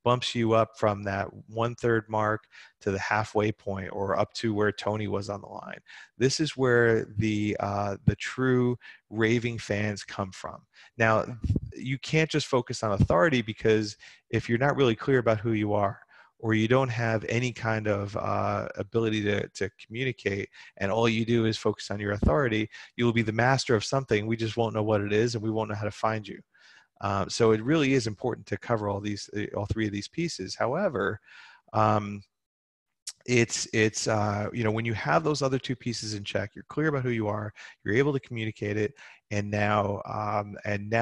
bumps you up from that 1/3 mark to the halfway point, or up to where Tony was on the line. This is where the true raving fans come from. Now, you can't just focus on authority, because if you're not really clear about who you are, or you don't have any kind of ability to communicate, and all you do is focus on your authority, you will be the master of something. We just won't know what it is, and we won't know how to find you. So it really is important to cover all three of these pieces. However, it's you know, when you have those other two pieces in check, you're clear about who you are, you're able to communicate it, and now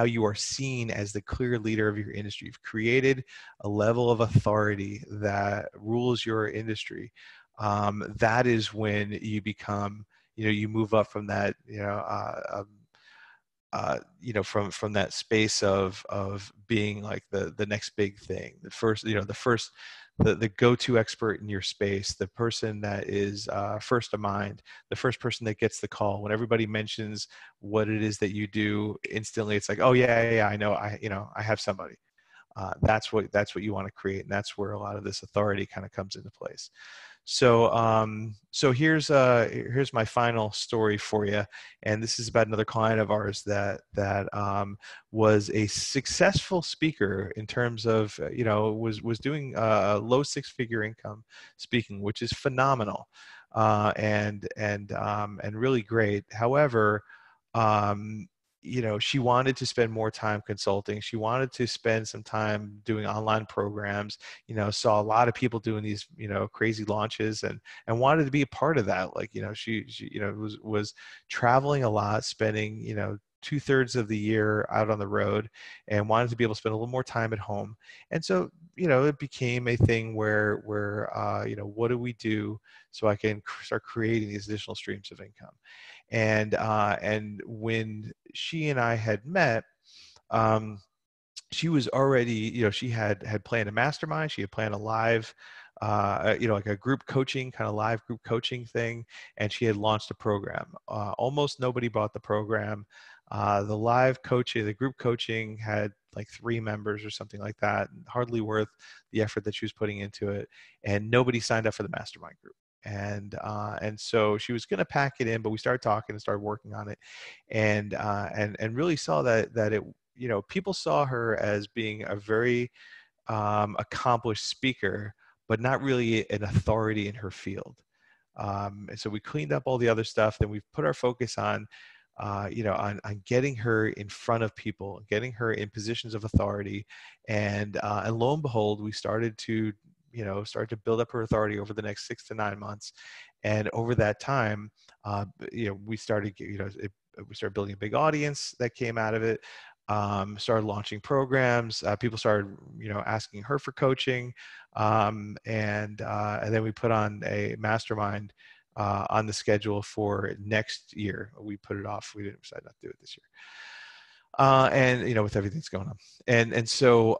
you are seen as the clear leader of your industry. You've created a level of authority that rules your industry. That is when you become, you know, you move up from that, you know, from that space of being like the next big thing, the first, you know, the go-to expert in your space, the person that is first of mind, the first person that gets the call when everybody mentions what it is that you do. Instantly, it's like, oh yeah, I know, I have somebody. That's what you want to create, and that's where a lot of this authority kind of comes into place. So here's my final story for you, and this is about another client of ours that was a successful speaker in terms of, you know, was doing low six-figure income speaking, which is phenomenal, and really great. However, you know, she wanted to spend more time consulting. She wanted to spend some time doing online programs, you know, saw a lot of people doing these, you know, crazy launches, and wanted to be a part of that. Like, you know, she you know, was traveling a lot, spending, you know, 2/3 of the year out on the road, and wanted to be able to spend a little more time at home. And so it became a thing where what do we do so I can start creating these additional streams of income? And when she and I had met, um, she was already, she had planned a mastermind. She had planned a live, like a group coaching, kind of live group coaching thing, and she had launched a program. Almost nobody bought the program. The live coaching, the group coaching had like 3 members or something like that, hardly worth the effort that she was putting into it, and nobody signed up for the mastermind group. And so she was going to pack it in, but we started talking and started working on it, and really saw that it, people saw her as being a very accomplished speaker, but not really an authority in her field. And so we cleaned up all the other stuff. Then we've put our focus on, on getting her in front of people, getting her in positions of authority. And lo and behold, we started to, start to build up her authority over the next 6 to 9 months. And over that time, we started, we started building a big audience that came out of it. Started launching programs. People started, asking her for coaching, and then we put on a mastermind on the schedule for next year. We put it off. We didn't decide not to do it this year, and with everything that's going on, and so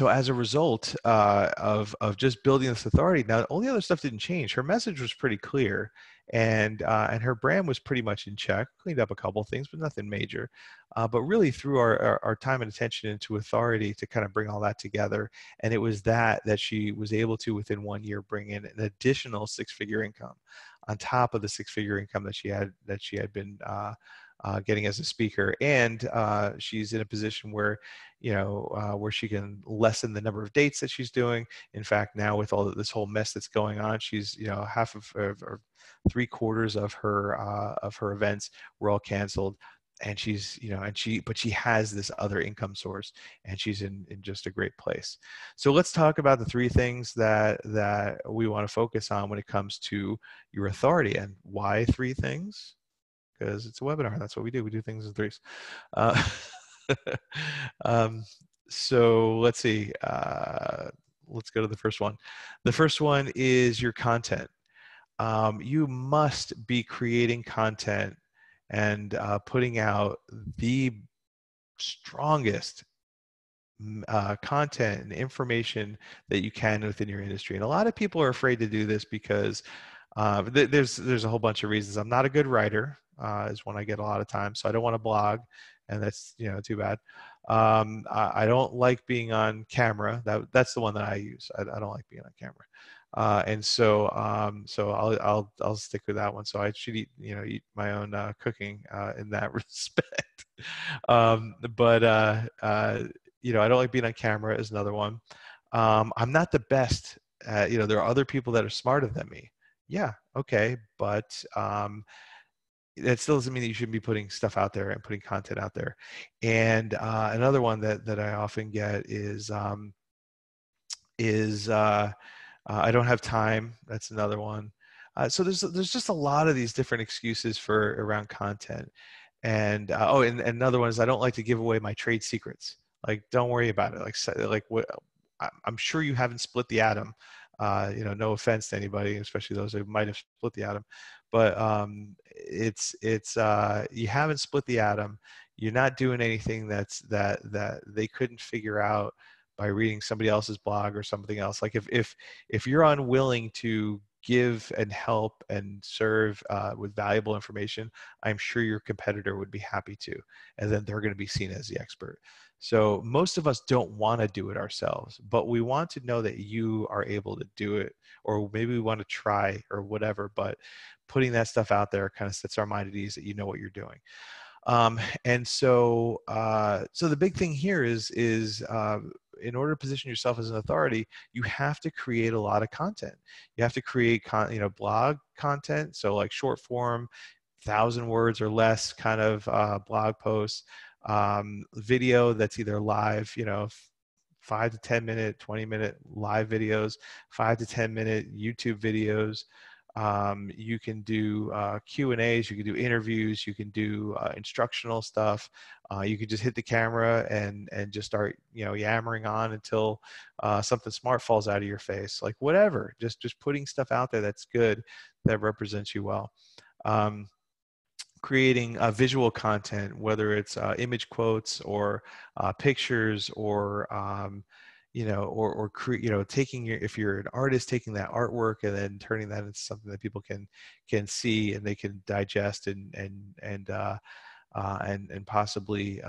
as a result of just building this authority, now all the other stuff didn't change. Her message was pretty clear, and her brand was pretty much in check. Cleaned up a couple of things, but nothing major. But really threw our time and attention into authority to kind of bring all that together. And it was that she was able to, within 1 year, bring in an additional 6-figure income on top of the 6-figure income that she had been getting as a speaker. And she's in a position where, where she can lessen the number of dates that she's doing. In fact, now with all of this whole mess that's going on, she's, half of or 3/4 of her events were all canceled. And she's, but she has this other income source, and she's in just a great place. So let's talk about the 3 things that we want to focus on when it comes to your authority. And why 3 things? Because it's a webinar. That's what we do. We do things in 3s. Uh, so let's see. Let's go to the first one. The first one is your content. You must be creating content and putting out the strongest content and information that you can within your industry. And a lot of people are afraid to do this because there's a whole bunch of reasons. I'm not a good writer, is one I get a lot of times, so I don't want to blog, and that's too bad. I don't like being on camera. That's the one that I use. I don't like being on camera, and so I'll stick with that one. So I should eat my own cooking in that respect. But I don't like being on camera is another one. I'm not the best. There are other people that are smarter than me. Yeah, okay, but that still doesn't mean that you shouldn't be putting stuff out there and putting content out there. And another one that I often get is I don't have time. That's another one. So there's just a lot of these different excuses for around content. And and another one is I don't like to give away my trade secrets. Like, don't worry about it. Like what I'm sure you haven't split the atom. No offense to anybody, especially those who might have split the atom, but it's you haven't split the atom. You're not doing anything that they couldn't figure out by reading somebody else's blog or something else. Like if you're unwilling to give and help and serve with valuable information, I'm sure your competitor would be happy to, and then they're going to be seen as the expert. So most of us don't want to do it ourselves, but we want to know that you are able to do it, or maybe we want to try or whatever, but putting that stuff out there kind of sets our mind at ease that you know what you're doing. And so the big thing here is in order to position yourself as an authority, you have to create a lot of content. You have to create blog content. So like short form, 1,000 words or less kind of blog posts, video that's either live, 5 to 10 minute, 20-minute live videos, 5 to 10 minute YouTube videos, You can do Q&As, you can do interviews, you can do instructional stuff. You can just hit the camera and just start, yammering on until something smart falls out of your face. Like whatever, just putting stuff out there that's good, that represents you well. Creating visual content, whether it's image quotes or pictures or taking if you're an artist, taking that artwork and then turning that into something that people can see and they can digest and possibly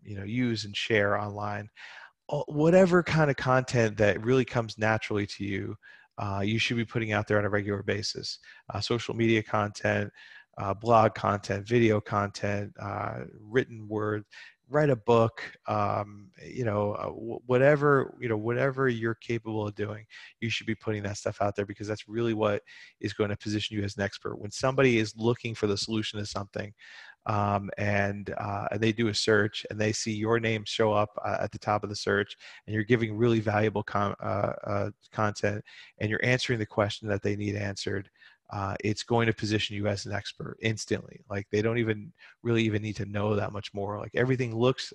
use and share online. Whatever kind of content that really comes naturally to you, you should be putting out there on a regular basis. Social media content, blog content, video content, written word, write a book, whatever you're capable of doing, you should be putting that stuff out there, because that's really what is going to position you as an expert. When somebody is looking for the solution to something, and they do a search and they see your name show up at the top of the search, and you're giving really valuable content, and you're answering the question that they need answered, it's going to position you as an expert instantly. Like they don't even need to know that much more. Like everything looks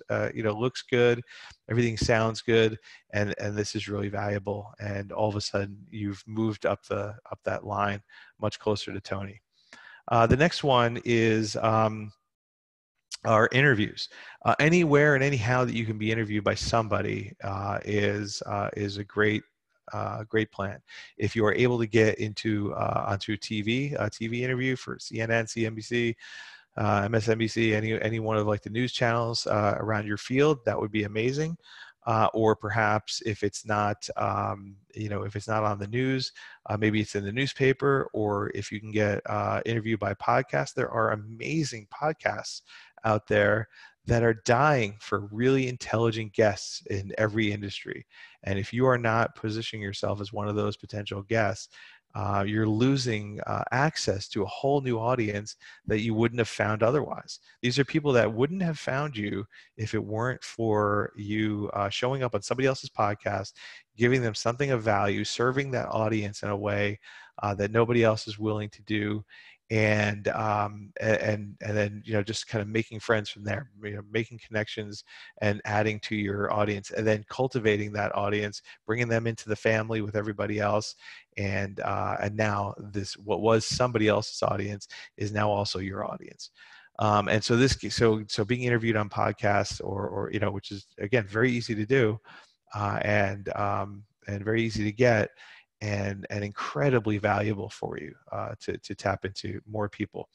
good, everything sounds good, and this is really valuable. And all of a sudden, you've moved up that line much closer to Tony. The next one is our interviews. Anywhere and anyhow that you can be interviewed by somebody is a great plan. If you are able to get onto TV, a TV interview for CNN, CNBC, MSNBC, any one of like the news channels around your field, that would be amazing. Or perhaps if it's not, if it's not on the news, maybe it's in the newspaper, or if you can get interviewed by podcast. There are amazing podcasts out there that are dying for really intelligent guests in every industry. And if you are not positioning yourself as one of those potential guests, you're losing access to a whole new audience that you wouldn't have found otherwise. These are people that wouldn't have found you if it weren't for you showing up on somebody else's podcast, giving them something of value, serving that audience in a way that nobody else is willing to do. And then just kind of making friends from there, making connections and adding to your audience, and then cultivating that audience, bringing them into the family with everybody else, and now this, what was somebody else's audience, is now also your audience. And so being interviewed on podcasts or which is again very easy to do, and very easy to get, and incredibly valuable for you to tap into more people.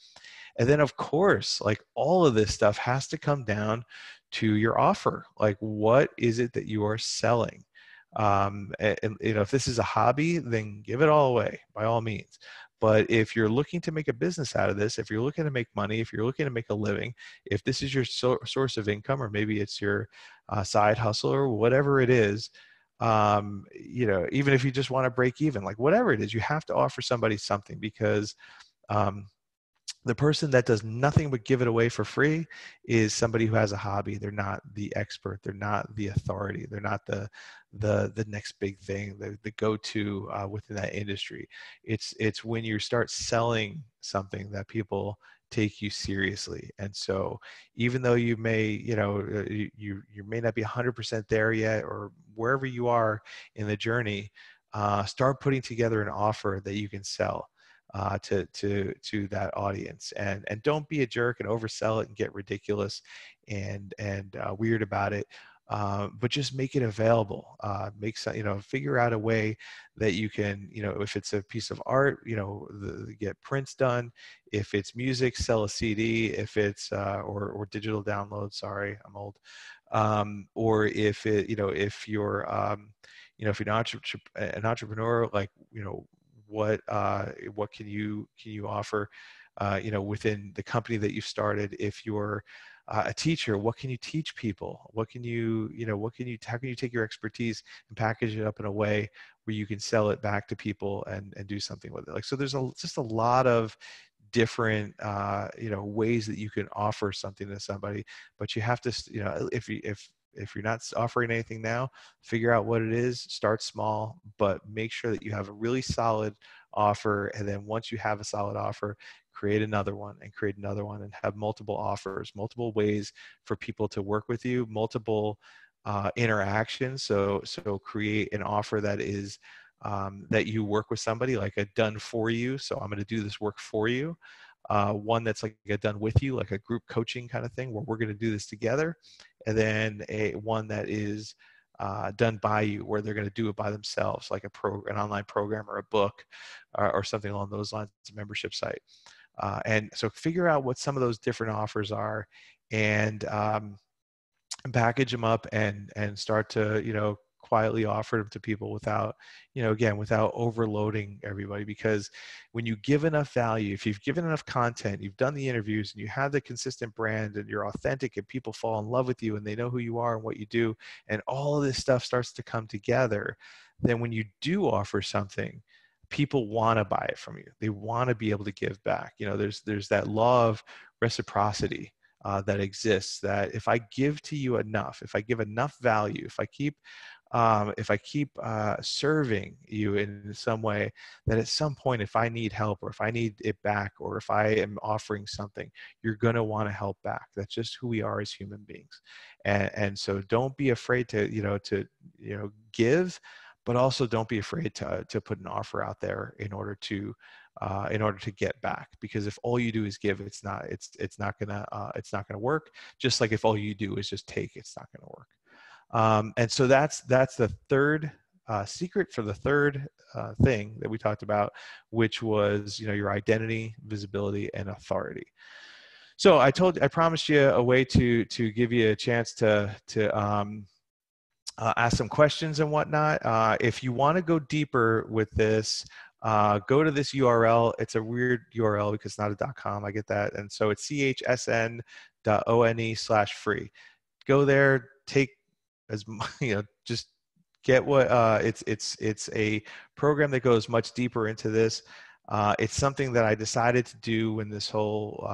And then of course, like all of this stuff has to come down to your offer. Like what is it that you are selling? And if this is a hobby, then give it all away by all means. But if you're looking to make a business out of this, if you're looking to make money, if you're looking to make a living, if this is your source of income, or maybe it's your side hustle or whatever it is, even if you just want to break even, like whatever it is, you have to offer somebody something, because the person that does nothing but give it away for free is somebody who has a hobby. They're not the expert. They're not the authority. They're not the next big thing, the go-to within that industry. It's when you start selling something that people take you seriously. And so even though you may, you may not be 100% there yet, or wherever you are in the journey, start putting together an offer that you can sell to that audience, and don't be a jerk and oversell it and get ridiculous and weird about it. But just make it available. Figure out a way that you can, if it's a piece of art, get prints done. If it's music, sell a CD. If it's or digital download. Sorry, I'm old. Or if if you're if you're an entrepreneur, like what can you offer within the company that you've started. If you're a teacher, what can you teach people? How can you take your expertise and package it up in a way where you can sell it back to people and do something with it? Like, so there's just a lot of different ways that you can offer something to somebody, but you have to, if you're not offering anything now, figure out what it is, start small, but make sure that you have a really solid offer. And then once you have a solid offer, create another one and create another one, and have multiple offers, multiple ways for people to work with you, multiple interactions. So create an offer that is that you work with somebody, like a done for you. So I'm going to do this work for you. One that's like a done with you, like a group coaching kind of thing, where we're going to do this together. And then one that is done by you, where they're going to do it by themselves, like an online program or a book or something along those lines, a membership site. And so figure out what some of those different offers are, and package them up and start to, quietly offer them to people without, again, without overloading everybody. Because when you give enough value, if you've given enough content, you've done the interviews, and you have the consistent brand, and you're authentic, and people fall in love with you, and they know who you are and what you do, and all of this stuff starts to come together, then when you do offer something, people want to buy it from you. They want to be able to give back. There's that law of reciprocity that exists, that if I give to you enough, if I give enough value, if I keep serving you in some way, that at some point, if I need help, or if I need it back, or if I am offering something, you're going to want to help back. That's just who we are as human beings. And so don't be afraid to give, but also don't be afraid to put an offer out there in order to get back. Because if all you do is give, it's not gonna work. Just like if all you do is just take, it's not gonna work. And so that's the third secret for the third thing that we talked about, which was your identity, visibility, and authority. So I promised you a way to give you a chance to ask some questions and whatnot. If you want to go deeper with this, go to this URL. It's a weird URL because it's not a .com. I get that. And so it's chsn.one/free. Go there, take as just get what it's a program that goes much deeper into this. It's something that I decided to do when this whole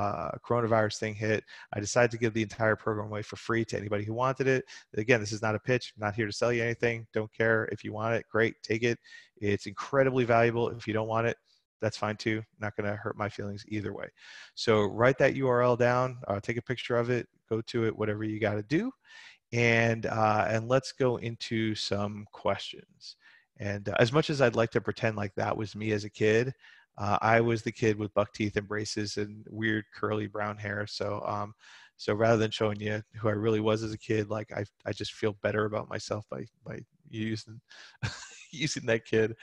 coronavirus thing hit. I decided to give the entire program away for free to anybody who wanted it. Again, this is not a pitch. I'm not here to sell you anything. Don't care. If you want it, great, take it. It's incredibly valuable. If you don't want it, that's fine too. Not going to hurt my feelings either way. So write that URL down, take a picture of it, go to it, whatever you got to do. And let's go into some questions. And as much as I'd like to pretend like that was me as a kid, I was the kid with buck teeth and braces and weird curly brown hair. So so rather than showing you who I really was as a kid, like I just feel better about myself by using using that kid.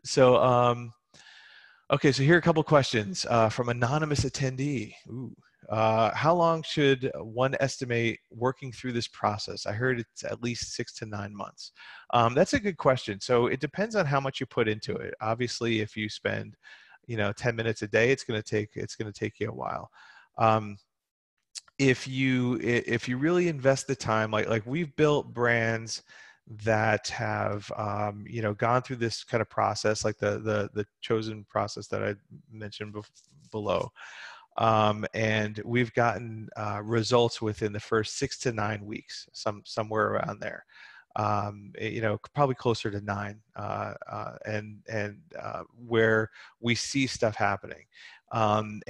So okay, so here are a couple questions from anonymous attendee. Ooh. How long should one estimate working through this process? I heard it's at least 6 to 9 months. That's a good question. So it depends on how much you put into it. Obviously, if you spend, 10 minutes a day, it's going to take you a while. If you really invest the time, like we've built brands that have gone through this kind of process, like the chosen process that I mentioned below. And we've gotten results within the first 6 to 9 weeks, somewhere around there. Probably closer to 9, and where we see stuff happening, and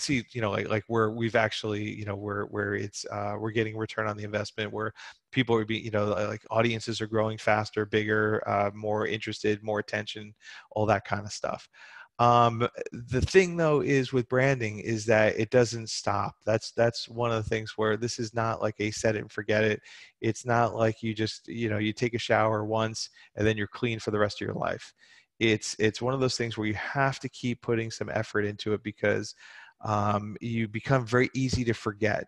see, like where we've actually, where it's we're getting return on the investment, where people are being, like audiences are growing faster, bigger, more interested, more attention, all that kind of stuff. The thing though is with branding is that it doesn't stop. That's one of the things where this is not like a set it and forget it. It's not like you just, you take a shower once and then you're clean for the rest of your life. It's one of those things where you have to keep putting some effort into it, because you become very easy to forget.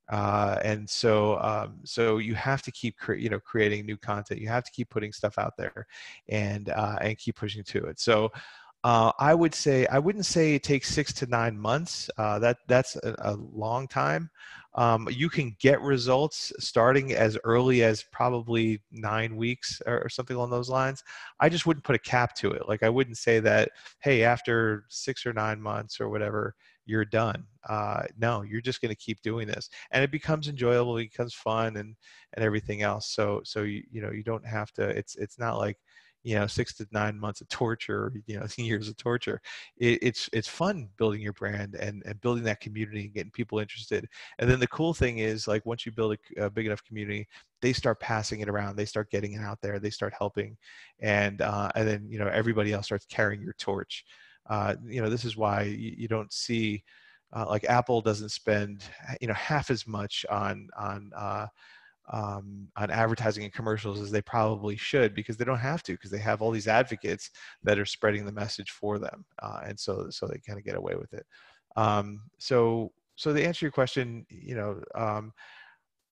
And so you have to keep creating new content. You have to keep putting stuff out there, and keep pushing to it. So I wouldn't say it takes 6 to 9 months. That's a long time. You can get results starting as early as probably 9 weeks or something along those lines. I just wouldn't put a cap to it. Like I wouldn't say that, hey, after 6 or 9 months or whatever, you're done. No, you're just going to keep doing this, and it becomes enjoyable, it becomes fun, and everything else. So you don't have to. It's not like 6 to 9 months of torture, years of torture. It's fun building your brand and building that community and getting people interested. And then the cool thing is, like, once you build a big enough community, they start passing it around, they start getting it out there, they start helping, and then everybody else starts carrying your torch. This is why you don't see like Apple doesn't spend half as much on advertising and commercials as they probably should, because they don't have to, because they have all these advocates that are spreading the message for them, and so they kind of get away with it. So to answer your question,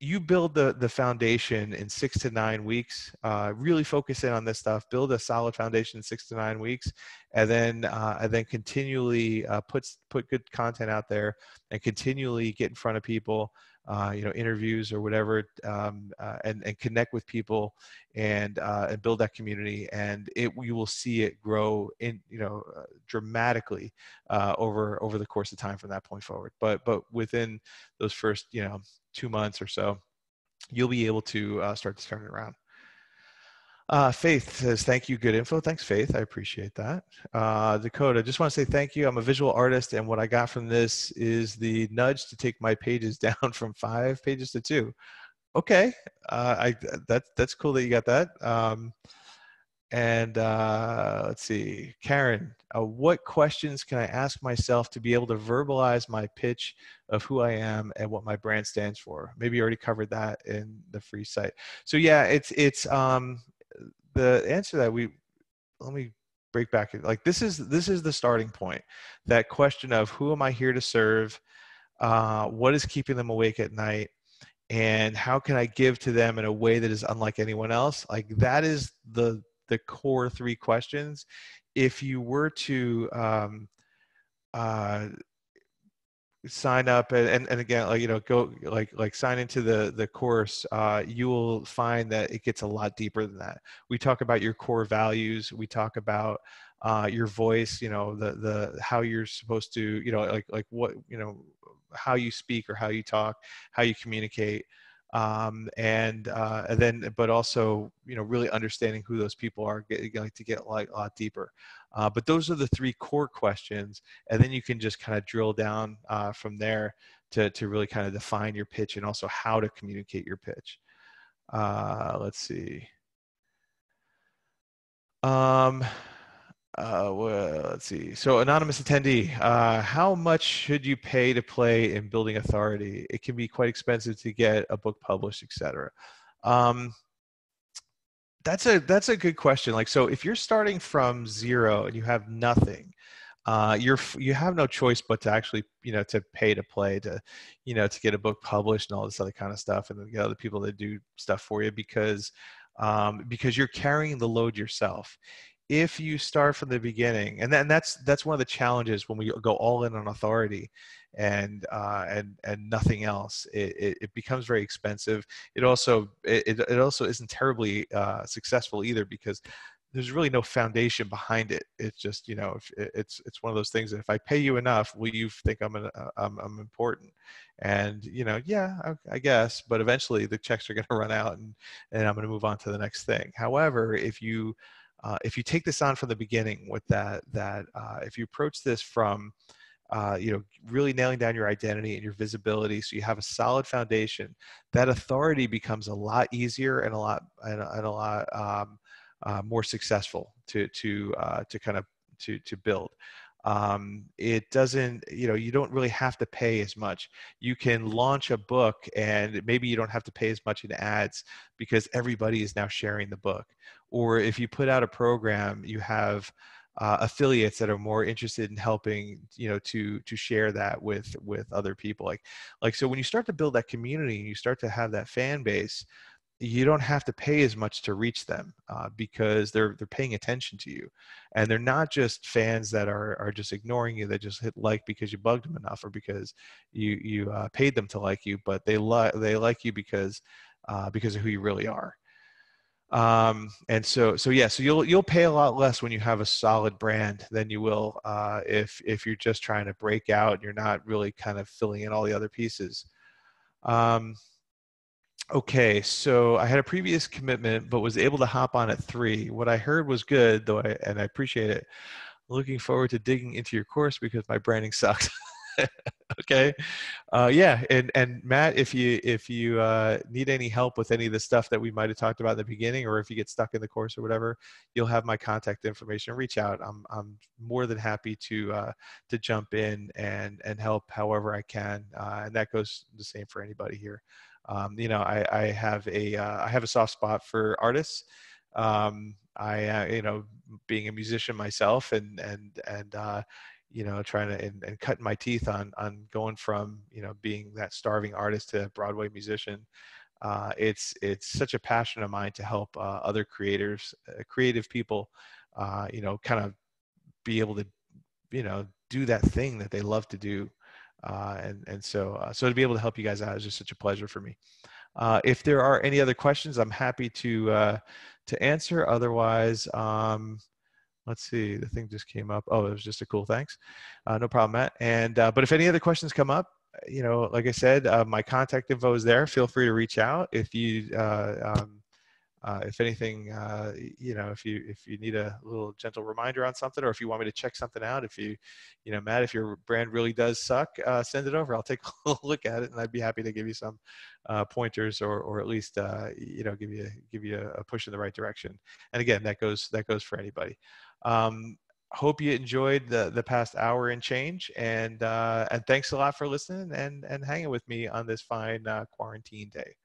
you build the foundation in 6 to 9 weeks. Really focus in on this stuff. Build a solid foundation in 6 to 9 weeks, and then continually put good content out there, and continually get in front of people, interviews or whatever, and connect with people, and build that community. And you will see it grow dramatically over the course of time from that point forward. But within those first 2 months or so, you'll be able to start to turn it around. Faith says, thank you. Good info. Thanks, Faith. I appreciate that. Dakota, just want to say thank you. I'm a visual artist, and what I got from this is the nudge to take my pages down from 5 pages to 2. Okay. That's cool that you got that. And let's see, Karen, what questions can I ask myself to be able to verbalize my pitch of who I am and what my brand stands for? Maybe you already covered that in the free site. So yeah, it's the answer that let me break back. Like, this is the starting point. That question of who am I here to serve? What is keeping them awake at night? And how can I give to them in a way that is unlike anyone else? Like, that is the core 3 questions. If you were to sign up and again, go sign into the course, you will find that it gets a lot deeper than that. We talk about your core values. We talk about your voice, the how you're supposed to, like what, how you speak or how you talk, how you communicate. And then, but also, really understanding who those people are, to get like a lot deeper. But those are the 3 core questions, and then you can just kind of drill down from there to really kind of define your pitch and also how to communicate your pitch. Let's see. Well, let's see. So, anonymous attendee, how much should you pay to play in building authority? It can be quite expensive to get a book published, etc. That's a good question. Like, so if you're starting from 0 and you have nothing, you have no choice but to actually, to pay to play, to get a book published and all this other kind of stuff, and then get other people that do stuff for you, because you're carrying the load yourself. If you start from the beginning, and that's one of the challenges when we go all in on authority and nothing else, it becomes very expensive. It also isn't terribly successful either, because there's really no foundation behind it. It's just, it's one of those things that if I pay you enough, will you think I'm important? And yeah, I guess, but eventually the checks are going to run out, and I'm going to move on to the next thing. However, if you take this on from the beginning with that if you approach this from really nailing down your identity and your visibility, so you have a solid foundation, that authority becomes a lot easier and a lot more successful to build. It doesn't, you don't really have to pay as much. You can launch a book and maybe you don't have to pay as much in ads, because everybody is now sharing the book. Or if you put out a program, you have affiliates that are more interested in helping, to share that with other people. Like, so when you start to build that community and you start to have that fan base, you don't have to pay as much to reach them, because they're paying attention to you, and they're not just fans that are just ignoring you, that just hit like because you bugged them enough, or because you paid them to like you, but they like you because of who you really are. And so you'll pay a lot less when you have a solid brand than you will if you're just trying to break out and you're not really kind of filling in all the other pieces. Okay, so I had a previous commitment, but was able to hop on at 3. What I heard was good, though, and I appreciate it. Looking forward to digging into your course because my branding sucks. Okay. Yeah, and Matt, if you need any help with any of the stuff that we might have talked about in the beginning, or if you get stuck in the course or whatever, you'll have my contact information. Reach out. I'm more than happy to jump in and help however I can, and that goes the same for anybody here. I have a soft spot for artists. Being a musician myself and trying to and cutting my teeth on going from being that starving artist to Broadway musician. It's such a passion of mine to help other creative people, kind of be able to do that thing that they love to do. So to be able to help you guys out is just such a pleasure for me. If there are any other questions, I'm happy to answer. Otherwise, let's see, the thing just came up. Oh, it was just a cool thanks. No problem, Matt. But if any other questions come up, like I said, my contact info is there. Feel free to reach out if anything, if you need a little gentle reminder on something, or if you want me to check something out, Matt, if your brand really does suck, send it over. I'll take a look at it, and I'd be happy to give you some pointers, or at least give you a push in the right direction. And again, that goes for anybody. Hope you enjoyed the past hour and change, and thanks a lot for listening and hanging with me on this fine quarantine day.